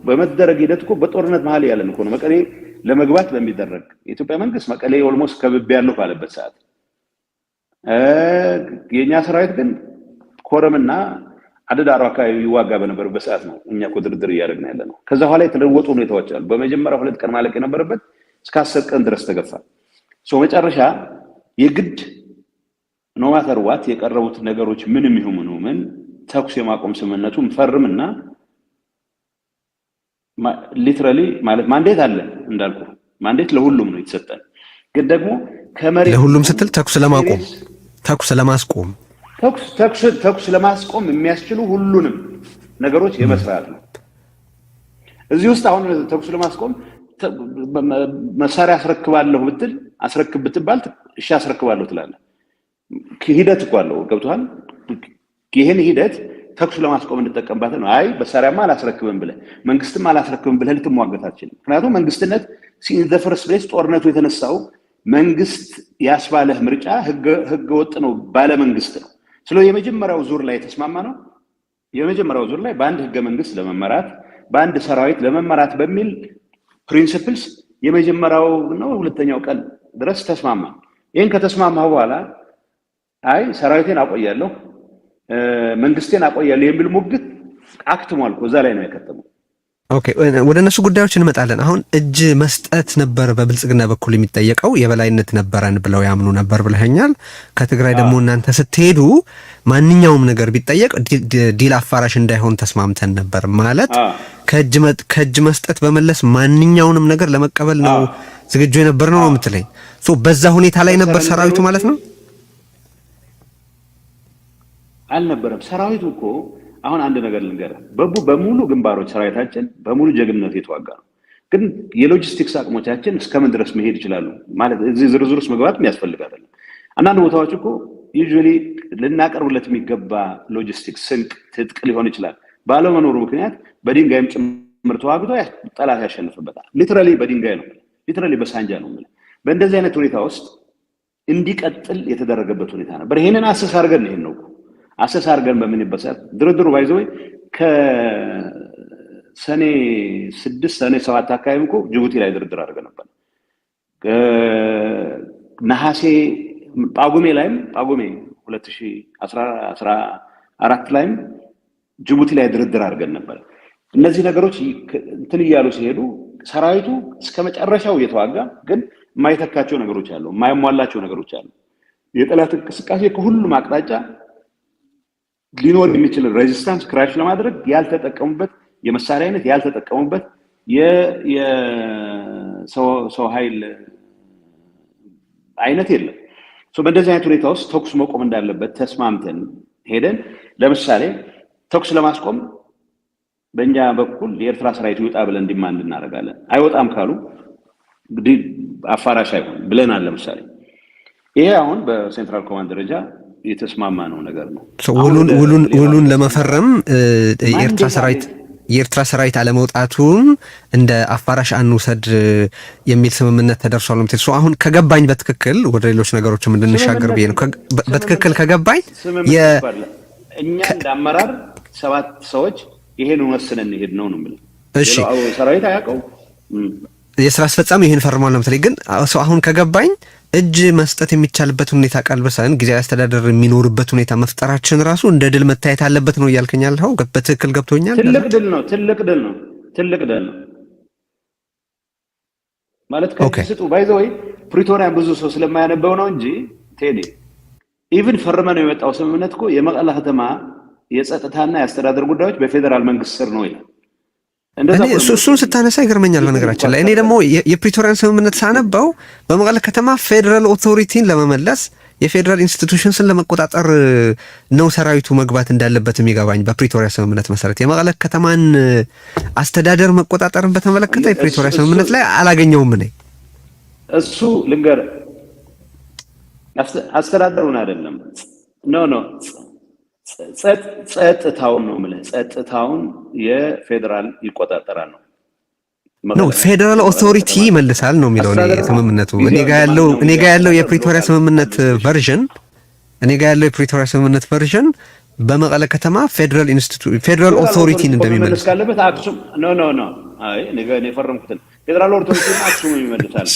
በመደረግ ሂደት እኮ በጦርነት መሀል ያለን እኮ ነው። መቀሌ ለመግባት በሚደረግ የኢትዮጵያ መንግስት መቀሌ ኦልሞስት ከብብ ያለው ባለበት ሰዓት የኛ ሰራዊት ግን ኮረምና አደዳሩ አካባቢ ይዋጋ በነበረበት ሰዓት ነው እኛ እኮ ድርድር እያደረግን ያለ ነው። ከዛ በኋላ የተለወጡ ሁኔታዎች አሉ። በመጀመሪያ 2 ቀን ማለቅ የነበረበት እስከ 10 ቀን ድረስ ተገፋ። መጨረሻ የግድ ኖ ማተር ዋት የቀረቡት ነገሮች ምንም ይሁኑ ምን ተኩስ የማቆም ስምምነቱን ፈርምና ሊትራሊ ማለት ማንዴት አለ እንዳልኩ ማንዴት ለሁሉም ነው የተሰጠን። ግን ደግሞ ከመሬት ለሁሉም ስትል ተኩስ ለማስቆም ተኩስ ለማስቆም የሚያስችሉ ሁሉንም ነገሮች የመስራት ነው። እዚህ ውስጥ አሁን ተኩስ ለማስቆም መሳሪያ አስረክባለሁ ብትል አስረክብ ብትባል እሺ አስረክባለሁ ትላለህ። ሂደት እኮ አለው ገብቶሃል? ይሄን ሂደት ተኩስ ለማስቆም እንጠቀምባት ነው። አይ መሳሪያማ አላስረክብም ብለህ መንግስትም አላስረክብም ብለህ ልትሟገት አትችልም። ምክንያቱም መንግስትነት ኢን ዘ ፈርስት ፕሌስ ጦርነቱ የተነሳው መንግስት ያስባለህ ምርጫ ህገ ወጥ ነው ባለ መንግስት ነው። ስለዚህ የመጀመሪያው ዙር ላይ ተስማማ ነው። የመጀመሪያው ዙር ላይ በአንድ ህገ መንግስት ለመመራት በአንድ ሰራዊት ለመመራት በሚል ፕሪንሲፕልስ የመጀመሪያው ነው 2ኛው ቀን ድረስ ተስማማ። ይሄን ከተስማማ በኋላ አይ ሰራዊቴን አቆያለሁ መንግስቴን አቆያለሁ የሚል ሙግት አክትሟል እኮ እዛ ላይ ነው የከተመው። ኦኬ ወደ እነሱ ጉዳዮች እንመጣለን። አሁን እጅ መስጠት ነበር በብልጽግና በኩል የሚጠየቀው የበላይነት ነበረን ብለው ያምኑ ነበር ብለኸኛል። ከትግራይ ደግሞ እናንተ ስትሄዱ ማንኛውም ነገር ቢጠየቅ ዲል አፋራሽ እንዳይሆን ተስማምተን ነበር ማለት ከእጅ መስጠት በመለስ ማንኛውንም ነገር ለመቀበል ነው ዝግጁ የነበር ነው የምትለኝ? በዛ ሁኔታ ላይ ነበር ሰራዊቱ ማለት ነው? አልነበረም። ሰራዊቱ እኮ አሁን አንድ ነገር ልንገርህ፣ በሙሉ ግንባሮች ሰራዊታችን በሙሉ ጀግንነት የተዋጋ ነው። ግን የሎጂስቲክስ አቅሞቻችን እስከምን ድረስ መሄድ ይችላሉ ማለት እዚህ ዝርዝር ውስጥ መግባት የሚያስፈልግ አይደለም። አንዳንድ ቦታዎች እኮ ዩዥዋሊ ልናቀርብለት የሚገባ ሎጂስቲክስ ስንቅ፣ ትጥቅ ሊሆን ይችላል ባለመኖሩ ምክንያት በድንጋይም ጭምር ተዋግቶ ጠላት ያሸንፍበታል። ሊትራሊ በድንጋይ ነው፣ ሊትራሊ በሳንጃ ነው። በእንደዚህ አይነት ሁኔታ ውስጥ እንዲቀጥል የተደረገበት ሁኔታ ነበር። ይሄንን አሰስ አድርገን ይሄን ነው አሰስ አድርገን በምንበት ሰዓት ድርድሩ ባይዘው ከሰኔ 6 ሰኔ 7 አካባቢ እኮ ጅቡቲ ላይ ድርድር አድርገን ነበር። ነሐሴ ጳጉሜ 2014 ላይም ጅቡቲ ላይ ድርድር አድርገን ነበር። እነዚህ ነገሮች እንትን እያሉ ሲሄዱ ሰራዊቱ እስከመጨረሻው እየተዋጋ ግን የማይተካቸው ነገሮች አሉ፣ የማይሟላቸው ነገሮች አሉ። የጠላት እንቅስቃሴ ከሁሉም አቅጣጫ ሊኖር የሚችል ሬዚስታንስ ክራሽ ለማድረግ ያልተጠቀሙበት የመሳሪያ አይነት ያልተጠቀሙበት የሰው ኃይል አይነት የለም። በእንደዚህ አይነት ሁኔታ ውስጥ ተኩስ መቆም እንዳለበት ተስማምተን ሄደን ለምሳሌ ተኩስ ለማስቆም በእኛ በኩል የኤርትራ ሰራዊት ይወጣ ብለን ዲማንድ እናደርጋለን። አይወጣም ካሉ እንግዲህ አፋራሽ አይሆን ብለናል። ለምሳሌ ይሄ አሁን በሴንትራል ኮማንድ ደረጃ የተስማማ ነው ነገር ነው። ውሉን ለመፈረም የኤርትራ ሰራዊት አለመውጣቱን እንደ አፋራሽ አንውሰድ የሚል ስምምነት ተደርሷል ነው። አሁን ከገባኝ በትክክል ወደ ሌሎች ነገሮችም እንድንሻገር ብዬ ነው። በትክክል ከገባኝ እኛ እንደ አመራር 7 ሰዎች ይሄን ወስነን እንሄድ ነው የምልህ። እሺ ሰራዊት አያውቀው የስራ አስፈጻሚ ይሄን ፈርሟል ነው የምትለኝ። ግን አሁን ከገባኝ እጅ መስጠት የሚቻልበት ሁኔታ ቀልበሰን ጊዜያዊ አስተዳደር የሚኖርበት ሁኔታ መፍጠራችን ራሱ እንደ ድል መታየት አለበት ነው እያልከኝ ያለኸው? በትክክል ገብቶኛል። ትልቅ ድል ነው ማለት ከስጡ ባይዘው ፕሪቶሪያ ብዙ ሰው ስለማያነበው ነው እንጂ ቴዲ ኢቭን ፈርመን የመጣው ስምምነት እኮ የመቀለ ከተማ የጸጥታና የአስተዳደር ጉዳዮች በፌደራል መንግስት ስር ነው ይላል። እሱን ስታነሳ ይገርመኛል። በነገራችን ላይ እኔ ደግሞ የፕሪቶሪያን ስምምነት ሳነባው በመቀለ ከተማ ፌደራል ኦቶሪቲን ለመመለስ የፌደራል ኢንስቲትዩሽንስን ለመቆጣጠር ነው ሰራዊቱ መግባት እንዳለበት የሚገባኝ። በፕሪቶሪያ ስምምነት መሰረት የመቀለ ከተማን አስተዳደር መቆጣጠርን በተመለከተ የፕሪቶሪያ ስምምነት ላይ አላገኘውም። እኔ እሱ ልንገር አስተዳደሩን አይደለም ኖ ጸጥታውን ነው የምልህ። ጸጥታውን የፌደራል ይቆጣጠራል ነው ፌደራል ኦቶሪቲ ይመልሳል ነው የሚለው ስምምነቱ። እኔ ጋ ያለው የፕሪቶሪያ ስምምነት ቨርዥን በመቀለ ከተማ ፌደራል ኦቶሪቲን እንደሚመልስ ካለበት አክሱም ኖ አይ እኔ ፈረምኩትን ፌደራል ኦቶሪቲን አክሱም ይመልሳል።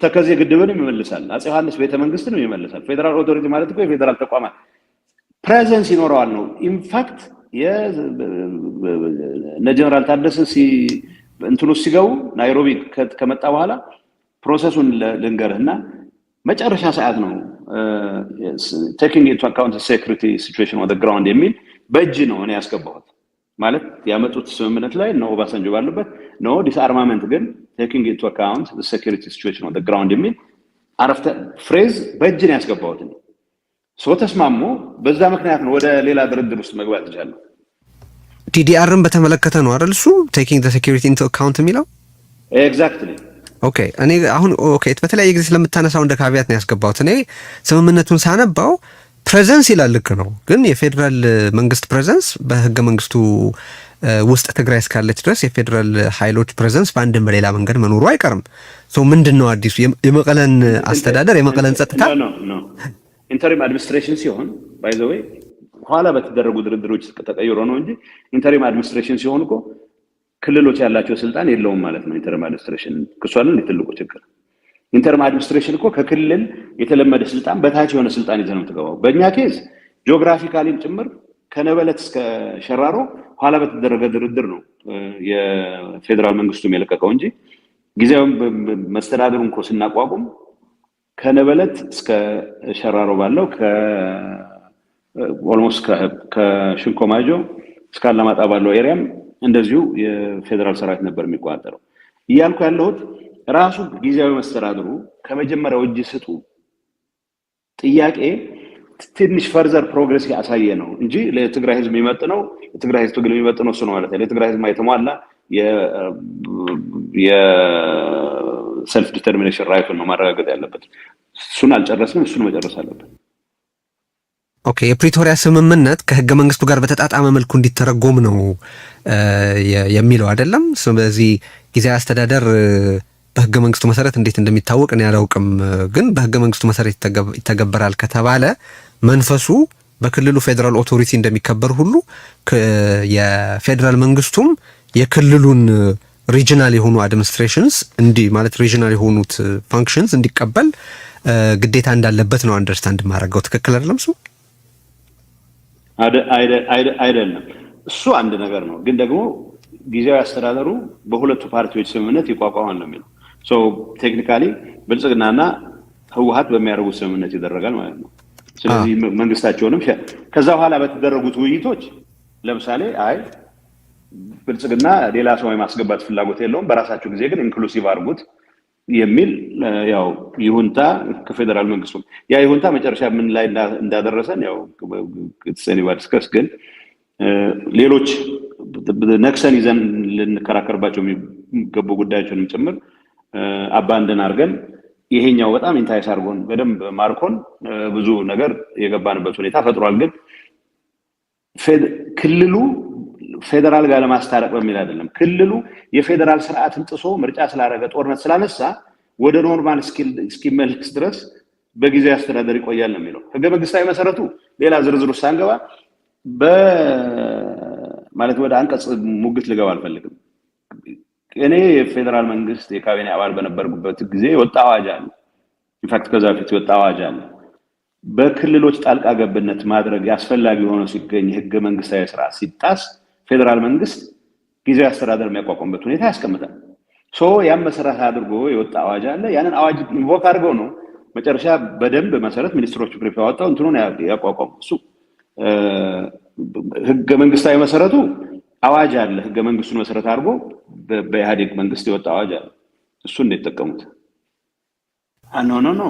ተከዜ ግድብን ይመልሳል። አፄ ዮሐንስ ቤተመንግስትን ይመልሳል። ፌደራል ኦቶሪቲ ማለት እኮ የፌደራል ተቋማት ፕሬዘንስ ይኖረዋል ነው። ኢንፋክት ጀነራል ታደሰ እንትኑ ሲገቡ ናይሮቢ ከመጣ በኋላ ፕሮሰሱን ልንገርህና መጨረሻ ሰዓት ነው taking into account the security situation on the ground የሚል በእጅ ነው እኔ ያስገባሁት። ማለት ያመጡት ስምምነት ላይ ነው ኦባሳንጆ ባሉበት ነው ዲስአርማመንት ግን taking into account the security situation on the ground የሚል አረፍተ ፍሬዝ በእጅ ነው ያስገባሁት። ሶ ተስማሙ። በዛ ምክንያት ነው ወደ ሌላ ድርድር ውስጥ መግባት ይቻላል። ቲዲአርን በተመለከተ ነው አይደል? እሱ taking the security into account የሚለው ኤግዛክትሊ። ኦኬ እኔ አሁን በተለያየ ጊዜ ስለምታነሳው እንደ ካቢያት ነው ያስገባሁት። እኔ ስምምነቱን ሳነባው ፕሬዘንስ ይላል። ልክ ነው፣ ግን የፌደራል መንግስት ፕሬዘንስ በህገ መንግስቱ ውስጥ ትግራይ እስካለች ድረስ የፌደራል ኃይሎች ፕሬዘንስ በአንድም በሌላ መንገድ መኖሩ አይቀርም። ሶ ምንድነው አዲሱ የመቀለን አስተዳደር የመቀለን ጸጥታ ኢንተሪም አድሚኒስትሬሽን ሲሆን ባይ ዘ ዌይ ኋላ በተደረጉ ድርድሮች ተቀይሮ ነው እንጂ ኢንተሪም አድሚኒስትሬሽን ሲሆን እኮ ክልሎች ያላቸው ስልጣን የለውም ማለት ነው። ኢንተሪም አድሚኒስትሬሽን ክሷልን ትልቁ ችግር ኢንተሪም አድሚኒስትሬሽን እኮ ከክልል የተለመደ ስልጣን በታች የሆነ ስልጣን ይዘህ ነው የምትገባው። በእኛ ኬዝ ጂኦግራፊካሊም ጭምር ከነበለት እስከ ሸራሮ ኋላ በተደረገ ድርድር ነው የፌደራል መንግስቱም የለቀቀው እንጂ ጊዜያዊ መስተዳድሩን እኮ ስናቋቁም ከነበለት እስከ ሸራሮ ባለው ኦልሞስት ከሽንኮማጆ እስከ አላማጣ ባለው ኤሪያም እንደዚሁ የፌደራል ሰራዊት ነበር የሚቆጣጠረው። እያልኩ ያለሁት ራሱ ጊዜያዊ መስተዳድሩ ከመጀመሪያው እጅ ስጡ ጥያቄ ትንሽ ፈርዘር ፕሮግሬስ ያሳየ ነው እንጂ ለትግራይ ህዝብ የሚመጥነው የትግራይ ህዝብ ትግል የሚመጥነው እሱ ነው ማለት ነው። ለትግራይ ህዝብ የተሟላ የሰልፍ ዲተርሚኔሽን ራይቱን ነው ማረጋገጥ ያለበት። እሱን አልጨረስንም፣ እሱን መጨረስ አለበት። ኦኬ የፕሪቶሪያ ስምምነት ከህገ መንግስቱ ጋር በተጣጣመ መልኩ እንዲተረጎም ነው የሚለው አይደለም። ስለዚህ ጊዜያዊ አስተዳደር በህገ መንግስቱ መሰረት እንዴት እንደሚታወቅ እኔ አላውቅም፣ ግን በህገ መንግስቱ መሰረት ይተገበራል ከተባለ መንፈሱ በክልሉ ፌደራል ኦቶሪቲ እንደሚከበር ሁሉ የፌደራል መንግስቱም የክልሉን ሪጂናል የሆኑ አድሚኒስትሬሽንስ ማለት ሪጂናል የሆኑት ፋንክሽንስ እንዲቀበል ግዴታ እንዳለበት ነው አንደርስታንድ ማድረገው። ትክክል አይደለም? አይደለም። እሱ አንድ ነገር ነው፣ ግን ደግሞ ጊዜያዊ አስተዳደሩ በሁለቱ ፓርቲዎች ስምምነት ይቋቋማል ነው የሚለው። ሶ ቴክኒካሊ ብልጽግናና ህወሓት በሚያደርጉት ስምምነት ይደረጋል ማለት ነው። ስለዚህ መንግስታቸውንም ከዛ በኋላ በተደረጉት ውይይቶች ለምሳሌ ብልጽግና ሌላ ሰው የማስገባት ፍላጎት የለውም፣ በራሳቸው ጊዜ ግን ኢንክሉሲቭ አድርጉት የሚል ያው ይሁንታ ከፌደራል መንግስቱ ያ ይሁንታ መጨረሻ ምን ላይ እንዳደረሰን ያው ከተሰኒ ባድስከስ ግን ሌሎች ነክሰን ይዘን ልንከራከርባቸው የሚገቡ ጉዳዮችንም ጭምር አባንደን አድርገን ይሄኛው በጣም ኢንታይስ አድርጎን በደንብ ማርኮን ብዙ ነገር የገባንበት ሁኔታ ፈጥሯል። ግን ክልሉ ፌደራል ጋር ለማስታረቅ በሚል አይደለም። ክልሉ የፌደራል ስርዓትን ጥሶ ምርጫ ስላደረገ ጦርነት ስላነሳ ወደ ኖርማል እስኪመለስ ድረስ በጊዜያዊ አስተዳደር ይቆያል ነው የሚለው ህገ መንግስታዊ መሰረቱ። ሌላ ዝርዝር ውስጥ አንገባ ማለት ወደ አንቀጽ ሙግት ልገባ አልፈልግም። እኔ የፌደራል መንግስት የካቢኔ አባል በነበርኩበት ጊዜ ወጣ አዋጅ አለ። ኢንፋክት ከዛ በፊት ወጣ አዋጅ አለ። በክልሎች ጣልቃ ገብነት ማድረግ ያስፈልጋል ሆኖ ሲገኝ ህገ መንግስታዊ ስርዓት ሲጣስ ፌደራል መንግስት ጊዜያዊ አስተዳደር የሚያቋቁምበት ሁኔታ ያስቀምጣል። ያን መሰረት አድርጎ የወጣ አዋጅ አለ። ያንን አዋጅ ኢንቮክ አድርገው ነው መጨረሻ በደንብ መሰረት ሚኒስትሮች ብሪፍ ያወጣው እንትኑን ያቋቋሙ። እሱ ህገ መንግስታዊ መሰረቱ አዋጅ አለ። ህገ መንግስቱን መሰረት አድርጎ በኢህአዴግ መንግስት የወጣ አዋጅ አለ። እሱን ነው የተጠቀሙት። ኖ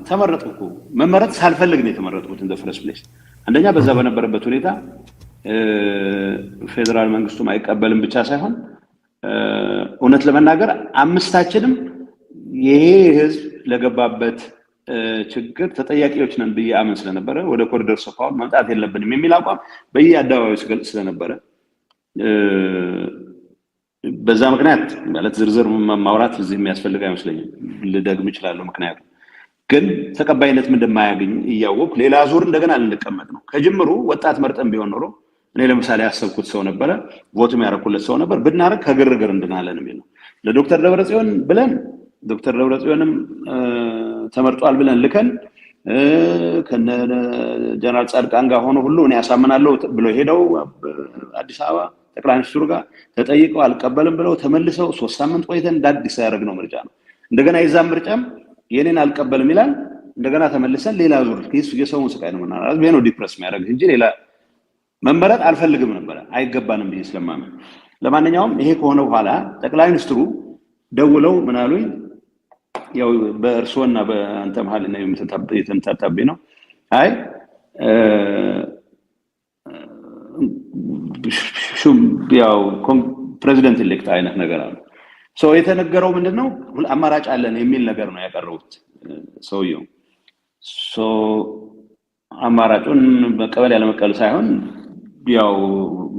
ተመረጥኩ። መመረጥ ሳልፈልግ ነው የተመረጥኩት እንደ ፈርስት ፕሌስ። አንደኛ በዛ በነበረበት ሁኔታ ፌደራል መንግስቱም አይቀበልም ብቻ ሳይሆን እውነት ለመናገር አምስታችንም ይሄ ህዝብ ለገባበት ችግር ተጠያቂዎች ነን ብዬ አምን ስለነበረ ወደ ኮሪደር ሶፋው መምጣት የለብንም የሚል አቋም በየአደባባዩ ሲገልጽ ስለነበረ በዛ ምክንያት ማለት ዝርዝር ማውራት እዚህ የሚያስፈልግ አይመስለኝም። ልደግም እችላለሁ። ምክንያቱም ግን ተቀባይነት እንደማያገኝ እያወቅ ሌላ ዙር እንደገና ልንቀመጥ ነው። ከጅምሩ ወጣት መርጠን ቢሆን ኖሮ እኔ ለምሳሌ ያሰብኩት ሰው ነበረ፣ ቮትም ያረኩለት ሰው ነበር። ብናረግ ከግርግር እንድናለን የሚል ነው። ለዶክተር ደብረጽዮን ብለን ዶክተር ደብረጽዮንም ተመርጧል ብለን ልከን ከነ ጀነራል ጻድቃን ጋር ሆኖ ሁሉ እኔ ያሳምናለሁ ብሎ ሄደው አዲስ አበባ ጠቅላይ ሚኒስትሩ ጋር ተጠይቀው አልቀበልም ብለው ተመልሰው 3 ሳምንት ቆይተን እንዳዲስ ያደረግነው ምርጫ ነው። እንደገና የዛም ምርጫም የኔን አልቀበልም ይላል። እንደገና ተመልሰን ሌላ ዙር የሰውን ስቃይ ነው ምናምን ነው ዲፕረስ የሚያደርግ እንጂ ሌላ መመረጥ አልፈልግም ነበር፣ አይገባንም ብዬ ስለማመን። ለማንኛውም ይሄ ከሆነ በኋላ ጠቅላይ ሚኒስትሩ ደውለው ምን አሉኝ፣ ያው በእርሶና በአንተ መሀል ነው የተምታታብኝ ነው። አይ ያው ፕሬዚደንት ኤሌክት አይነት ነገር አለ። የተነገረው ምንድነው አማራጭ አለን የሚል ነገር ነው ያቀረቡት ሰውየው። አማራጩን መቀበል ያለመቀበል ሳይሆን ያው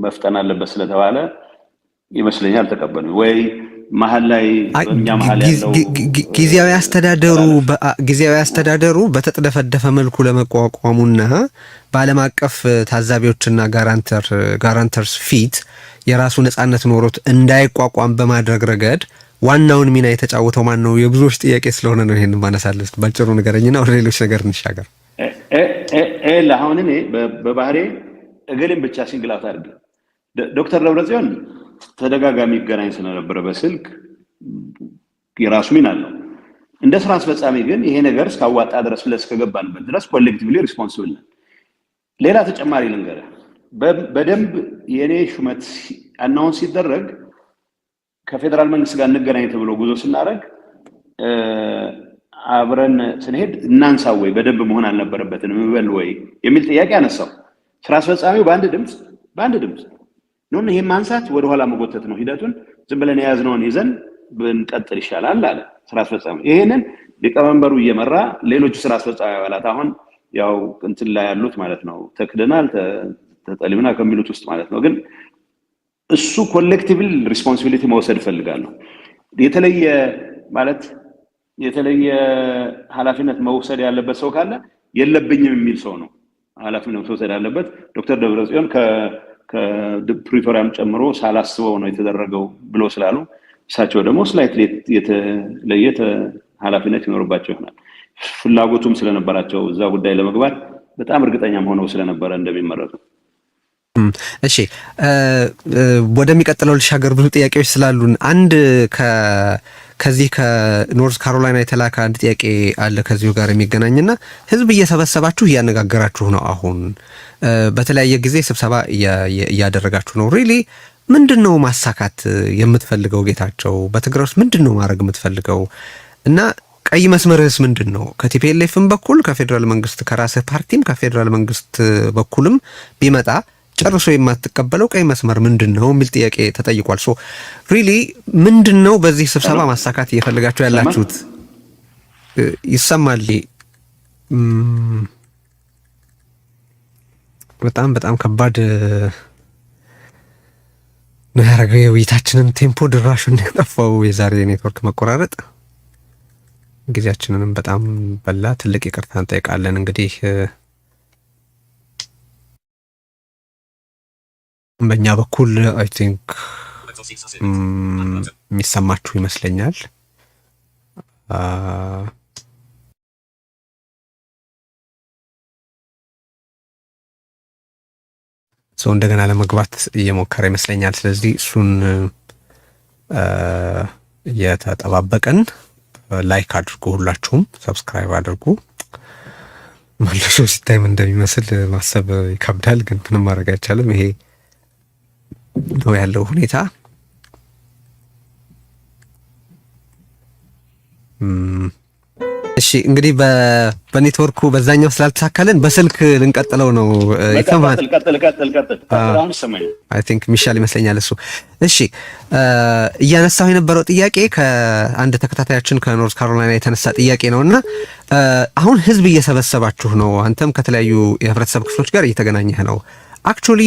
መፍጠን አለበት ስለተባለ ይመስለኛል ተቀበሉ ወይ መሀል ላይ በእኛ መሀል ያለው ጊዜያዊ አስተዳደሩ በተጠደፈደፈ መልኩ ለመቋቋሙና በዓለም አቀፍ ታዛቢዎችና ጋራንተርስ ፊት የራሱ ነጻነት ኖሮት እንዳይቋቋም በማድረግ ረገድ ዋናውን ሚና የተጫወተው ማን ነው? የብዙዎች ጥያቄ ስለሆነ ነው ይሄንን ማነሳለስ። ባጭሩ ንገረኝና ወደ ሌሎች ነገር እንሻገር። ለአሁን እኔ በባህሬ እገሌን ብቻ ሲንግል አውት አድርጌ ዶክተር ደብረጽዮን ተደጋጋሚ ይገናኝ ስለነበረ በስልክ የራሱ ሚና አለው። እንደ ስራ አስፈጻሚ ግን ይሄ ነገር እስካዋጣ ድረስ ለስከገባንበት ድረስ ኮሌክቲቭሊ ሪስፖንሲብል ነን። ሌላ ተጨማሪ ልንገር፣ በደንብ የኔ ሹመት አናውንስ ሲደረግ ከፌደራል መንግስት ጋር እንገናኝ ተብሎ ጉዞ ስናደርግ አብረን ስንሄድ እናንሳው ወይ በደንብ መሆን አልነበረበትም እንበል ወይ የሚል ጥያቄ አነሳው። ስራ አስፈጻሚው በአንድ ድምጽ ነው ይሄ ማንሳት ወደ ኋላ መጎተት ነው ሂደቱን፣ ዝም ብለን የያዝነውን ይዘን ብንቀጥል ይሻላል አለ ስራ አስፈጻሚ። ይሄንን ሊቀመንበሩ እየመራ ሌሎች ስራ አስፈጻሚ አባላት አሁን ያው እንትን ላይ ያሉት ማለት ነው ተክደናል ተጠሊምና ከሚሉት ውስጥ ማለት ነው። ግን እሱ ኮሌክቲቭሊ ሪስፖንሲቢሊቲ መውሰድ ፈልጋለሁ። የተለየ ኃላፊነት መውሰድ ያለበት ሰው ካለ የለብኝም የሚል ሰው ነው ኃላፊነት መውሰድ ያለበት። ዶክተር ደብረጽዮን ከፕሪቶሪያም ጨምሮ ሳላስበው ነው የተደረገው ብሎ ስላሉ እሳቸው ደግሞ ስላይትሊ የተለየ ኃላፊነት ይኖርባቸው ይሆናል። ፍላጎቱም ስለነበራቸው እዛ ጉዳይ ለመግባት በጣም እርግጠኛም ሆነው ስለነበረ እንደሚመረጡ። እሺ ወደሚቀጥለው ልሻገር፣ ብዙ ጥያቄዎች ስላሉን አንድ ከዚህ ከኖርዝ ካሮላይና የተላከ አንድ ጥያቄ አለ ከዚሁ ጋር የሚገናኝና ህዝብ እየሰበሰባችሁ እያነጋገራችሁ ነው። አሁን በተለያየ ጊዜ ስብሰባ እያደረጋችሁ ነው። ሪሊ ምንድነው ማሳካት የምትፈልገው ጌታቸው? በትግራይ ውስጥ ምንድነው ማድረግ የምትፈልገው? እና ቀይ መስመርስ ምንድነው? ከቲፒኤልኤፍም በኩል ከፌደራል መንግስት ከራስህ ፓርቲም ከፌደራል መንግስት በኩልም ቢመጣ ጨርሶ የማትቀበለው ቀይ መስመር ምንድነው የሚል ጥያቄ ተጠይቋል። ሶ ሪሊ ምንድነው በዚህ ስብሰባ ማሳካት እየፈለጋችሁ ያላችሁት? ይሰማል? በጣም በጣም ከባድ ነው ያደረገው የውይይታችንን ቴምፖ ድራሹን ያጠፋው የዛሬ ኔትወርክ መቆራረጥ። ጊዜያችንንም በጣም በላ። ትልቅ ይቅርታ እንጠይቃለን። እንግዲህ በእኛ በኩል አይ ቲንክ የሚሰማችሁ ይመስለኛል። ሰው እንደገና ለመግባት እየሞከረ ይመስለኛል። ስለዚህ እሱን እየተጠባበቀን ላይክ አድርጉ፣ ሁላችሁም ሰብስክራይብ አድርጉ። መልሶ ሲታይም እንደሚመስል ማሰብ ይከብዳል፣ ግን ምንም ማድረግ አይቻልም። ይሄ ነው ያለው ሁኔታ። እሺ እንግዲህ በኔትወርኩ በዛኛው ስላልተሳካልን በስልክ ልንቀጥለው ነው። ይከማል። አይ ቲንክ ሚሻል ይመስለኛል እሱ። እሺ እያነሳው የነበረው ጥያቄ ከአንድ ተከታታያችን ከኖርዝ ካሮላይና የተነሳ ጥያቄ ነውና አሁን ህዝብ እየሰበሰባችሁ ነው። አንተም ከተለያዩ የህብረተሰብ ክፍሎች ጋር እየተገናኘህ ነው። አክቹሊ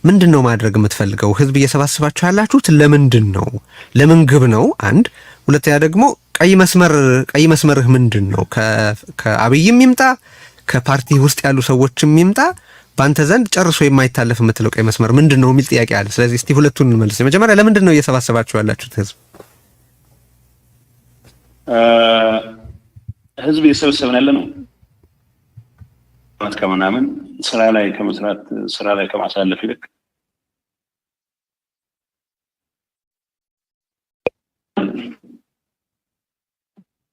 ምንድነው ማድረግ የምትፈልገው? ህዝብ እየሰባሰባችሁ ያላችሁት ለምንድን ነው? ለምን ግብ ነው? አንድ ሁለተኛ ደግሞ ቀይ መስመርህ ምንድን ነው? ከአብይም ይምጣ ከፓርቲ ውስጥ ያሉ ሰዎችም ይምጣ በአንተ ዘንድ ጨርሶ የማይታለፍ የምትለው ቀይ መስመር ምንድን ነው የሚል ጥያቄ አለ። ስለዚህ እስቲ ሁለቱን እንመልስ። መጀመሪያ ለምንድን ነው እየሰባሰባችሁ ያላችሁት? ህዝብ እየሰበሰብን ያለ ነው ከምናምን ስራ ላይ ከመስራት ስራ ላይ ከማሳለፍ ይልቅ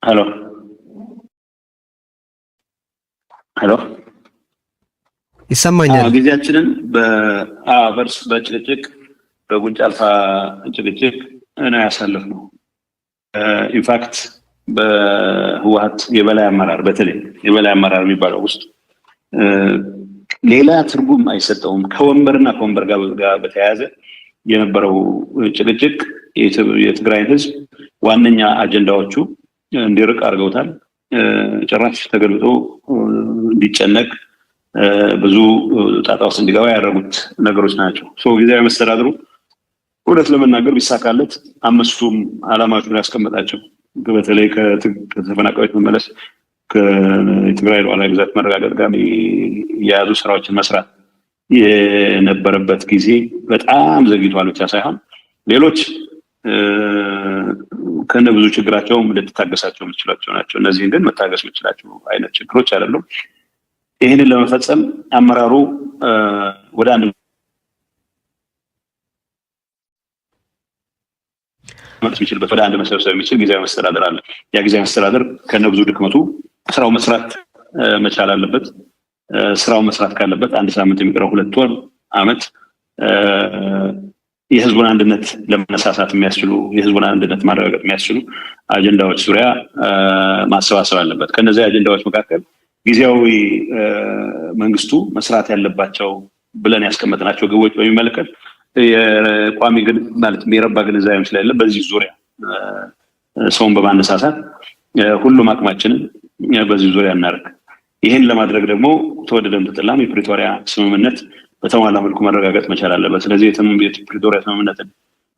ሄሎ ይሰማኛል። ጊዜያችንን በጭቅጭቅ በጉንጫ አልፋ ጭቅጭቅ ነው ያሳለፍነው። ኢንፋክት በህወሓት የበላይ አመራር በተለይ የበላይ አመራር የሚባለው ውስጥ ሌላ ትርጉም አይሰጠውም። ከወንበርና ከወንበር ጋር በተያያዘ የነበረው ጭቅጭቅ የትግራይን ህዝብ ዋነኛ አጀንዳዎቹ እንዲርቅ አድርገውታል። ጭራሽ ተገልብጦ እንዲጨነቅ ብዙ ጣጣ ውስጥ እንዲገባ ያደረጉት ነገሮች ናቸው። ጊዜያዊ መስተዳድሩ እውነት ለመናገር ቢሳካለት አምስቱም ዓላማዎቹን ያስቀመጣቸው በተለይ ከተፈናቃዮች መመለስ ከትግራይ ሉዓላዊ ግዛት መረጋገጥ ጋር የያዙ ስራዎችን መስራት የነበረበት ጊዜ በጣም ዘግይቷል ብቻ ሳይሆን ሌሎች ከነ ብዙ ችግራቸው ልትታገሳቸው የምትችላቸው ናቸው። እነዚህን ግን መታገስ የምትችላቸው አይነት ችግሮች አይደሉም። ይህንን ለመፈጸም አመራሩ ወደ አንድ የሚችልበት ወደ አንድ መሰብሰብ የሚችል ጊዜያዊ መስተዳደር አለ። ያ ጊዜያዊ መስተዳደር ከነ ብዙ ድክመቱ ስራው መስራት መቻል አለበት። ስራው መስራት ካለበት አንድ ሳምንት የሚቀረው 2 ወር አመት የህዝቡን አንድነት ለመነሳሳት የሚያስችሉ የህዝቡን አንድነት ማረጋገጥ የሚያስችሉ አጀንዳዎች ዙሪያ ማሰባሰብ አለበት። ከነዚህ አጀንዳዎች መካከል ጊዜያዊ መንግስቱ መስራት ያለባቸው ብለን ያስቀመጥናቸው ግቦች በሚመለከት የቋሚ ግን ማለት የረባ ግንዛቤም ስለሌለ በዚህ ዙሪያ ሰውን በማነሳሳት ሁሉም አቅማችንን በዚህ ዙሪያ እናደርግ። ይህን ለማድረግ ደግሞ ተወደደም ተጠላም የፕሪቶሪያ ስምምነት በተሟላ መልኩ መረጋገጥ መቻል አለበት። ስለዚህ የፕሪቶሪያ ስምምነትን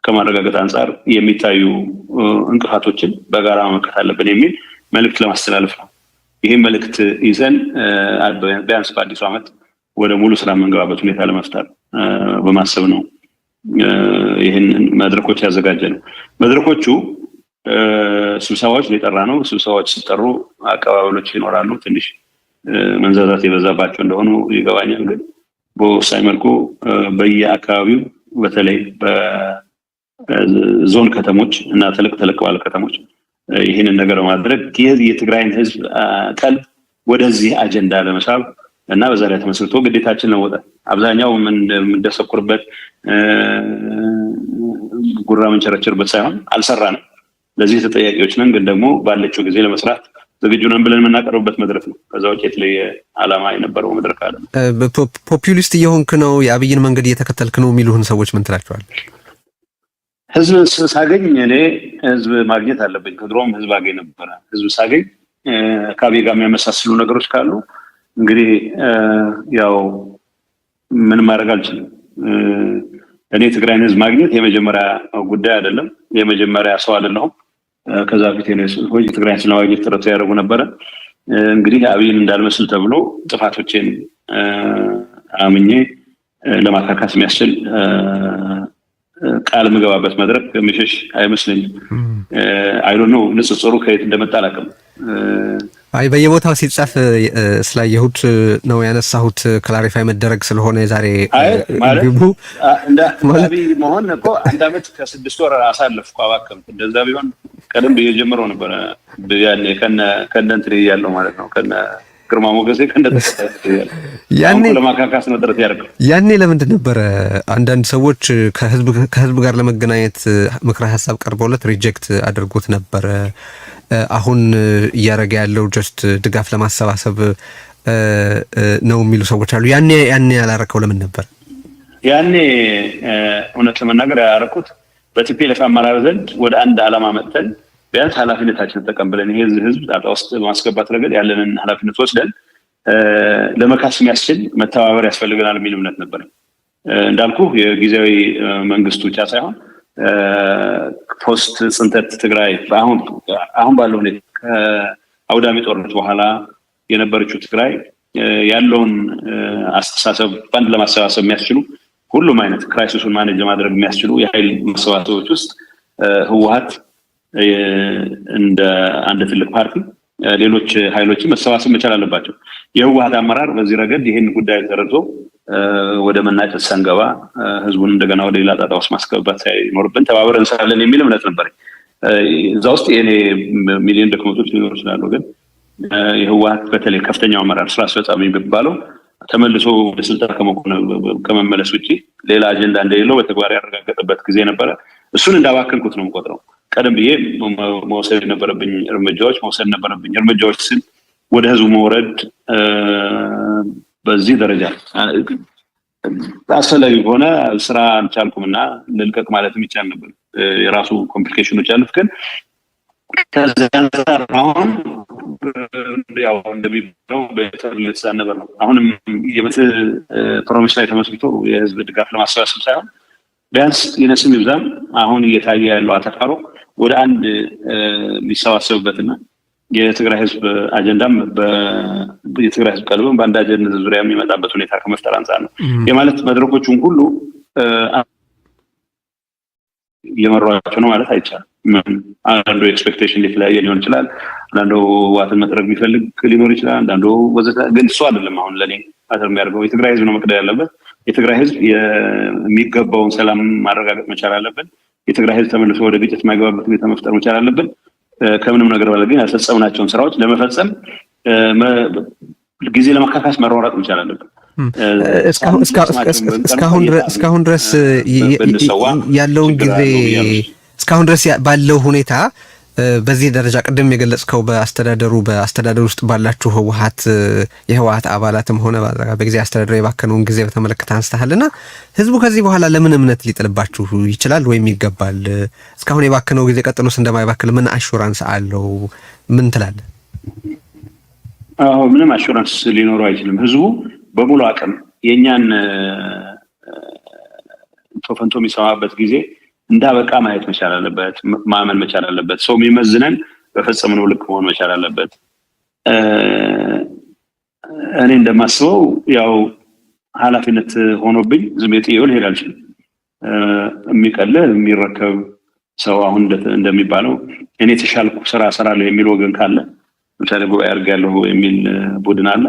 ከማረጋገጥ አንጻር የሚታዩ እንቅፋቶችን በጋራ መመከት አለብን የሚል መልእክት ለማስተላለፍ ነው። ይህን መልእክት ይዘን ቢያንስ በአዲሱ ዓመት ወደ ሙሉ ስራ የምንገባበት ሁኔታ ለመፍጠር በማሰብ ነው ይህን መድረኮች ያዘጋጀ ነው። መድረኮቹ ስብሰባዎች ሊጠራ ነው። ስብሰባዎች ሲጠሩ አቀባበሎች ይኖራሉ። ትንሽ መንዛዛት የበዛባቸው እንደሆኑ ይገባኛል። ግን በወሳኝ መልኩ በየአካባቢው በተለይ በዞን ከተሞች እና ተለቅ ባለ ከተሞች ይህንን ነገር በማድረግ የትግራይን ህዝብ ቀልብ ወደዚህ አጀንዳ ለመሳብ እና በዛ ላይ ተመስርቶ ግዴታችን ነው። አብዛኛው የምንደሰኩርበት ጉራ መንቸረቸርበት ሳይሆን አልሰራንም። ለዚህ ተጠያቂዎች ነን፣ ግን ደግሞ ባለችው ጊዜ ለመስራት ዝግጁ ነን ብለን የምናቀርብበት መድረክ ነው። ከዛ ውጭ የተለየ ዓላማ የነበረው መድረክ አለ። ፖፑሊስት እየሆንክ ነው፣ የአብይን መንገድ እየተከተልክ ነው የሚሉህን ሰዎች ምን ትላቸዋለህ? ህዝብ ሳገኝ እኔ ህዝብ ማግኘት አለብኝ። ከድሮም ህዝብ አገኝ ነበረ። ህዝብ ሳገኝ ከአብይ ጋር የሚያመሳስሉ ነገሮች ካሉ እንግዲህ ያው ምንም ማድረግ አልችልም። እኔ ትግራይን ህዝብ ማግኘት የመጀመሪያ ጉዳይ አይደለም፣ የመጀመሪያ ሰው አይደለሁም። ከዛ በፊት ሰዎች ትግራይን ስለማግኘት ጥረት ያደርጉ ነበረ። እንግዲህ አብይን እንዳልመስል ተብሎ ጥፋቶቼን አምኜ ለማካካስ የሚያስችል ቃል የምገባበት መድረክ ምሽሽ አይመስለኝም። አይ ዶንት ኖ ንጽጽሩ ከየት እንደመጣ አላውቅም። አይ በየቦታው ሲጻፍ ስላየሁት ነው ያነሳሁት። ክላሪፋይ መደረግ ስለሆነ የዛሬ ግቡ እንደ አብይ መሆን እኮ 1 ዓመት ከ6 ወር አሳለፍኩ አባከም። እንደዛ ቢሆን ቀደም ብዬ ጀምሮ ነበረ ያኔ ከነ እንትን ያለው ማለት ነው ከነ ግርማ ሞገሴ ያኔ ለማካካስ ነው ጥረት ያደርጋል። ያኔ ለምንድን ነበረ አንዳንድ ሰዎች ከህዝብ ጋር ለመገናኘት ምክረ ሀሳብ ቀርበውለት ሪጀክት አድርጎት ነበረ። አሁን እያደረገ ያለው ጀስት ድጋፍ ለማሰባሰብ ነው የሚሉ ሰዎች አሉ። ያኔ ያላረከው ለምን ነበር? ያኔ እውነት ለመናገር ያረኩት በቲፒኤልኤፍ አመራር ዘንድ ወደ አንድ ዓላማ መጥተን ቢያንስ ኃላፊነታችንን ተቀብለን ይሄ ህዝብ ጣጣ ውስጥ በማስገባት ረገድ ያለንን ኃላፊነት ወስደን ለመካስ የሚያስችል መተባበር ያስፈልገናል የሚል እምነት ነበር። እንዳልኩ የጊዜያዊ መንግስቱ ብቻ ሳይሆን ፖስት ጽንተት ትግራይ አሁን ባለው ሁኔታ ከአውዳሚ ጦርነት በኋላ የነበረችው ትግራይ ያለውን አስተሳሰብ ባንድ ለማሰባሰብ የሚያስችሉ ሁሉም አይነት ክራይሲሱን ማኔጅ ለማድረግ የሚያስችሉ የኃይል ማሰባሰቦች ውስጥ ህወሓት እንደ አንድ ትልቅ ፓርቲ ሌሎች ኃይሎችን መሰባሰብ መቻል አለባቸው። የህወሓት አመራር በዚህ ረገድ ይህን ጉዳይ ተረድቶ ወደ መናጨት ሳንገባ ህዝቡን እንደገና ወደ ሌላ ጣጣ ውስጥ ማስገባት ሳይኖርብን ተባብረን እንሰራለን የሚል እምነት ነበር። እዛ ውስጥ የኔ ሚሊዮን ዶክመንቶች ሊኖሩ ይችላሉ። ግን የህወሓት በተለይ ከፍተኛው አመራር ስራ አስፈጻሚ የሚባለው ተመልሶ ወደ ስልጣን ከመመለስ ውጭ ሌላ አጀንዳ እንደሌለው በተግባር ያረጋገጠበት ጊዜ ነበረ። እሱን እንዳባከንኩት ነው የምቆጥረው። ቀደም ብዬ መውሰድ ነበረብኝ እርምጃዎች ስል ወደ ህዝቡ መውረድ በዚህ ደረጃ አስፈላጊ ከሆነ ስራ አልቻልኩምና ልልቀቅ ማለትም ይቻል ነበር። የራሱ ኮምፕሊኬሽኖች አሉት። ግን ከዚያ አንፃር አሁን ያው እንደሚባለው በተር ልትሳን ነበር ነው። አሁንም የምትል ፕሮሚስ ላይ ተመስርቶ የህዝብ ድጋፍ ለማሰባሰብ ሳይሆን ቢያንስ የነስም ይብዛም አሁን እየታየ ያለው አተካሮ ወደ አንድ የሚሰባሰብበትና የትግራይ ህዝብ አጀንዳም የትግራይ ህዝብ ቀልብም በአንድ አጀንዳ ዙሪያ የሚመጣበት ሁኔታ ከመፍጠር አንፃር ነው። የማለት መድረኮቹን ሁሉ እየመሯቸው ነው ማለት አይቻልም። አንዳንዱ ኤክስፔክቴሽን የተለያየ ሊሆን ይችላል። አንዳንዱ ዋትን መጥረግ የሚፈልግ ሊኖር ይችላል። አንዳንዱ ወዘተ። ግን እሱ አይደለም አሁን ለኔ ማተር የሚያደርገው። የትግራይ ህዝብ ነው መቅደም ያለበት። የትግራይ ህዝብ የሚገባውን ሰላም ማረጋገጥ መቻል አለብን። የትግራይ ህዝብ ተመልሶ ወደ ግጭት የማይገባበት ሁኔታ መፍጠር መቻል አለብን። ከምንም ነገር በላይ ግን ያልፈጸምናቸውን ስራዎች ለመፈጸም ጊዜ ለማካካስ መሯሯጥ መቻል አለብን። እስካሁን ድረስ ያለውን ጊዜ እስካሁን ድረስ ባለው ሁኔታ በዚህ ደረጃ ቅድም የገለጽከው በአስተዳደሩ ውስጥ ባላችሁ የህወሓት አባላትም ሆነ በጊዜ አስተዳደሩ የባከነውን ጊዜ በተመለከተ አንስተሃልና ህዝቡ ከዚህ በኋላ ለምን እምነት ሊጥልባችሁ ይችላል ወይም ይገባል? እስካሁን የባከነው ጊዜ ቀጥሎስ እንደማይባክል ምን አሹራንስ አለው? ምን ትላለህ? ምንም አሹራንስ ሊኖረው አይችልም። ህዝቡ በሙሉ አቅም የኛን ቶፈንቶ የሚሰማበት ጊዜ እንዳበቃ ማየት መቻል አለበት፣ ማመን መቻል አለበት። ሰው የሚመዝነን በፈጸምነው ልክ መሆን መቻል አለበት። እኔ እንደማስበው ያው ኃላፊነት ሆኖብኝ ዝም ብዬ ልሄድ አልችልም። የሚቀልህ የሚረከብ ሰው አሁን እንደሚባለው እኔ የተሻልኩ ስራ እሰራለሁ የሚል ወገን ካለ ለምሳሌ ጉባኤ አድርጋለሁ የሚል ቡድን አለ።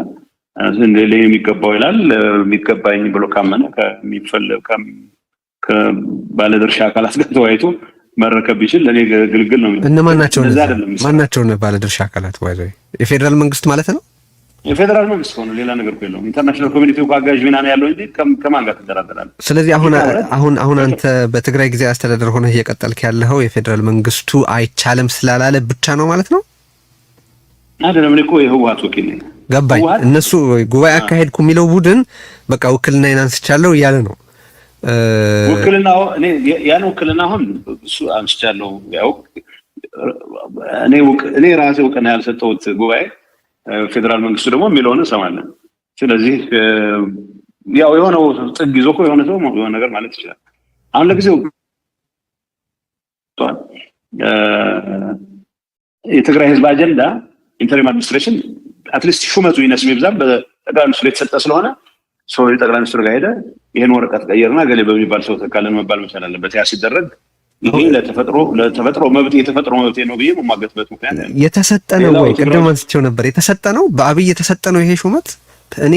ለኔ የሚገባው ይላል። የሚገባኝ ብሎ ካመነ ከባለድርሻ አካላት ጋር ተወያይቶ መረከብ ይችል ለኔ ግልግል ነው። እነማን ናቸው ባለድርሻ አካላት? የፌደራል መንግስት ማለት ነው? የፌደራል መንግስት ሆነ ሌላ ነገር እኮ የለውም። ኢንተርናሽናል ኮሚኒቲው አጋዥ ሚና ነው ያለው እንጂ ከማን ጋር ትደራደራለህ? ስለዚህ አሁን አንተ በትግራይ ጊዜ አስተዳደር ሆነህ እየቀጠልክ ያለው የፌደራል መንግስቱ አይቻልም ስላላለ ብቻ ነው ማለት ነው? አይደለም። እኔ እኮ የህወሓት ወኪል ነኝ። ገባኝ። እነሱ ጉባኤ አካሄድኩ የሚለው ቡድን በቃ ውክልና አንስቻለሁ እያለ ነው። ውክልናው ያን ውክልና አሁን እሱ አንስቻለሁ። ያው እኔ ራሴ ውክልና ያልሰጠሁት ጉባኤ ፌደራል መንግስቱ ደግሞ የሚለውን እንሰማለን። ስለዚህ ያው የሆነው ጥግ ይዞ እኮ የሆነ ሰው የሆነ ነገር ማለት ይችላል። አሁን ለጊዜው የትግራይ ህዝብ አጀንዳ ኢንተሪም አድሚኒስትሬሽን አትሊስት ሹመቱ ይነስ ይብዛም በጠቅላይ ሚኒስትሩ የተሰጠ ስለሆነ ሰው የጠቅላይ ሚኒስትሩ ጋር ሄደ ይሄን ወረቀት ቀየርና ገሌ በሚባል ሰው ተካለን መባል መቻል አለበት። ያ ሲደረግ ይሄ ለተፈጥሮ መብት የተፈጥሮ መብት ነው ብዬ የማገጥበት ምክንያት የተሰጠ ነው ወይ? ቅድም አንስቼው ነበር። የተሰጠ ነው፣ በአብይ የተሰጠ ነው ይሄ ሹመት። እኔ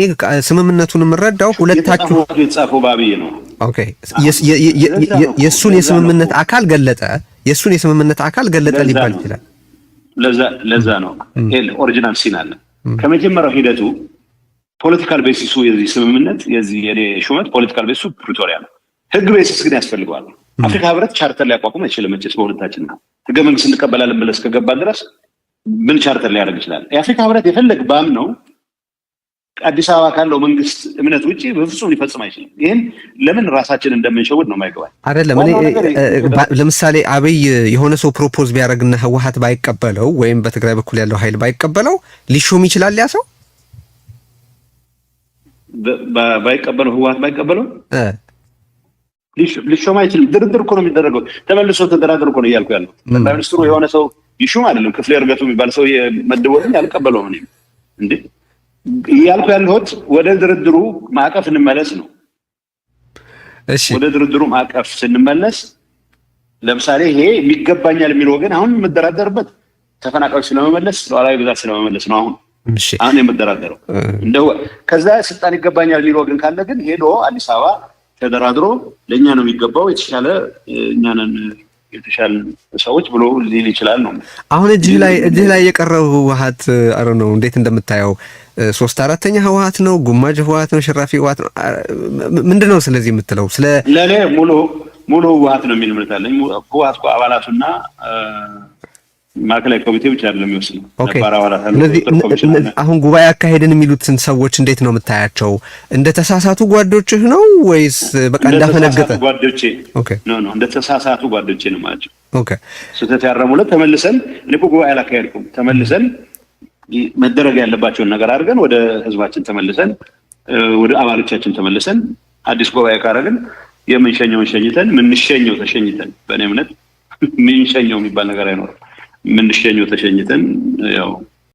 ስምምነቱን የምረዳው ሁለታችሁ የተጻፈው በአብይ ነው። ኦኬ። የሱን የስምምነት አካል ገለጠ ሊባል ይችላል። ለዛ ነው ኦሪጂናል ሲን አለ ከመጀመሪያው ሂደቱ ፖለቲካል ቤሲሱ የዚህ ስምምነት የዚህ የኔ ሹመት ፖለቲካል ቤሲሱ ፕሪቶሪያ ነው። ህግ ቤሲስ ግን ያስፈልገዋል። አፍሪካ ህብረት ቻርተር ሊያቋቁም አይችልም። መቼስ በሁለታችን ነው ህገ መንግስት እንቀበላለን ብለህ እስከገባ ድረስ ምን ቻርተር ሊያደርግ ይችላል? የአፍሪካ ህብረት የፈለግ ባም ነው አዲስ አበባ ካለው መንግስት እምነት ውጪ በፍጹም ሊፈጽም አይችልም። ይሄን ለምን ራሳችን እንደምንሸውድ ነው የማይገባኝ። አይደለም እኔ ለምሳሌ አብይ የሆነ ሰው ፕሮፖዝ ቢያደርግና ህወሓት ባይቀበለው ወይም በትግራይ በኩል ያለው ኃይል ባይቀበለው ሊሾም ይችላል ያ ሰው ባይቀበለው ህወሓት ባይቀበለው ሊሾም አይችልም። ድርድር እኮ ነው የሚደረገው። ተመልሶ ተደራደር እኮ ነው እያልኩ ያለው። ጠቅላይ ሚኒስትሩ የሆነ ሰው ይሹም አይደለም ክፍሌ እርገቱ የሚባል ሰው መድቦልኝ አልቀበለውም እኔ እንዴ እያልኩ ያለሁት ወደ ድርድሩ ማዕቀፍ እንመለስ ነው። እሺ ወደ ድርድሩ ማዕቀፍ ስንመለስ ለምሳሌ ይሄ የሚገባኛል የሚል ወገን አሁን የምደራደርበት ተፈናቃዮች ስለመመለስ ሉዓላዊ ግዛት ስለመመለስ ነው። አሁን የምደራደረው እንደው ከዛ ስልጣን ይገባኛል የሚል ወገን ካለ ግን ሄዶ አዲስ አበባ ተደራድሮ ለእኛ ነው የሚገባው እኛንን የተሻለ ሰዎች ብሎ ሊል ይችላል ነው። አሁን እጅህ ላይ የቀረው ህወሓት አረ ነው እንዴት እንደምታየው 3/4 ህወሓት ነው፣ ግማሽ ህወሓት ነው፣ ሽራፊ ህወሓት ነው ምንድነው? ስለዚህ የምትለው ለኔ ሙሉ ህወሓት ነው የሚል እምነት አለኝ። ህወሓት አባላቱና ማዕከላዊ ኮሚቴ ብቻ አይደለም የሚወስነው። አሁን ጉባኤ አካሄድን የሚሉትን ሰዎች እንዴት ነው የምታያቸው? እንደ ተሳሳቱ ጓዶችህ ነው ወይስ በቃ እንዳፈነገጠ ጓዶቼ? ኖ እንደ ተሳሳቱ ጓዶቼ ነው ማለት ነው። ስህተት ያረሙለት ተመልሰን እኔ እኮ ጉባኤ አላካሄድኩም። ተመልሰን መደረግ ያለባቸውን ነገር አድርገን ወደ ህዝባችን ተመልሰን ወደ አባሎቻችን ተመልሰን አዲስ ጉባኤ ካረግን የምንሸኘውን ሸኝተን ምንሸኘው ተሸኝተን በእኔ እምነት ምንሸኘው የሚባል ነገር አይኖርም። ምንሸኘው ተሸኝተን ያው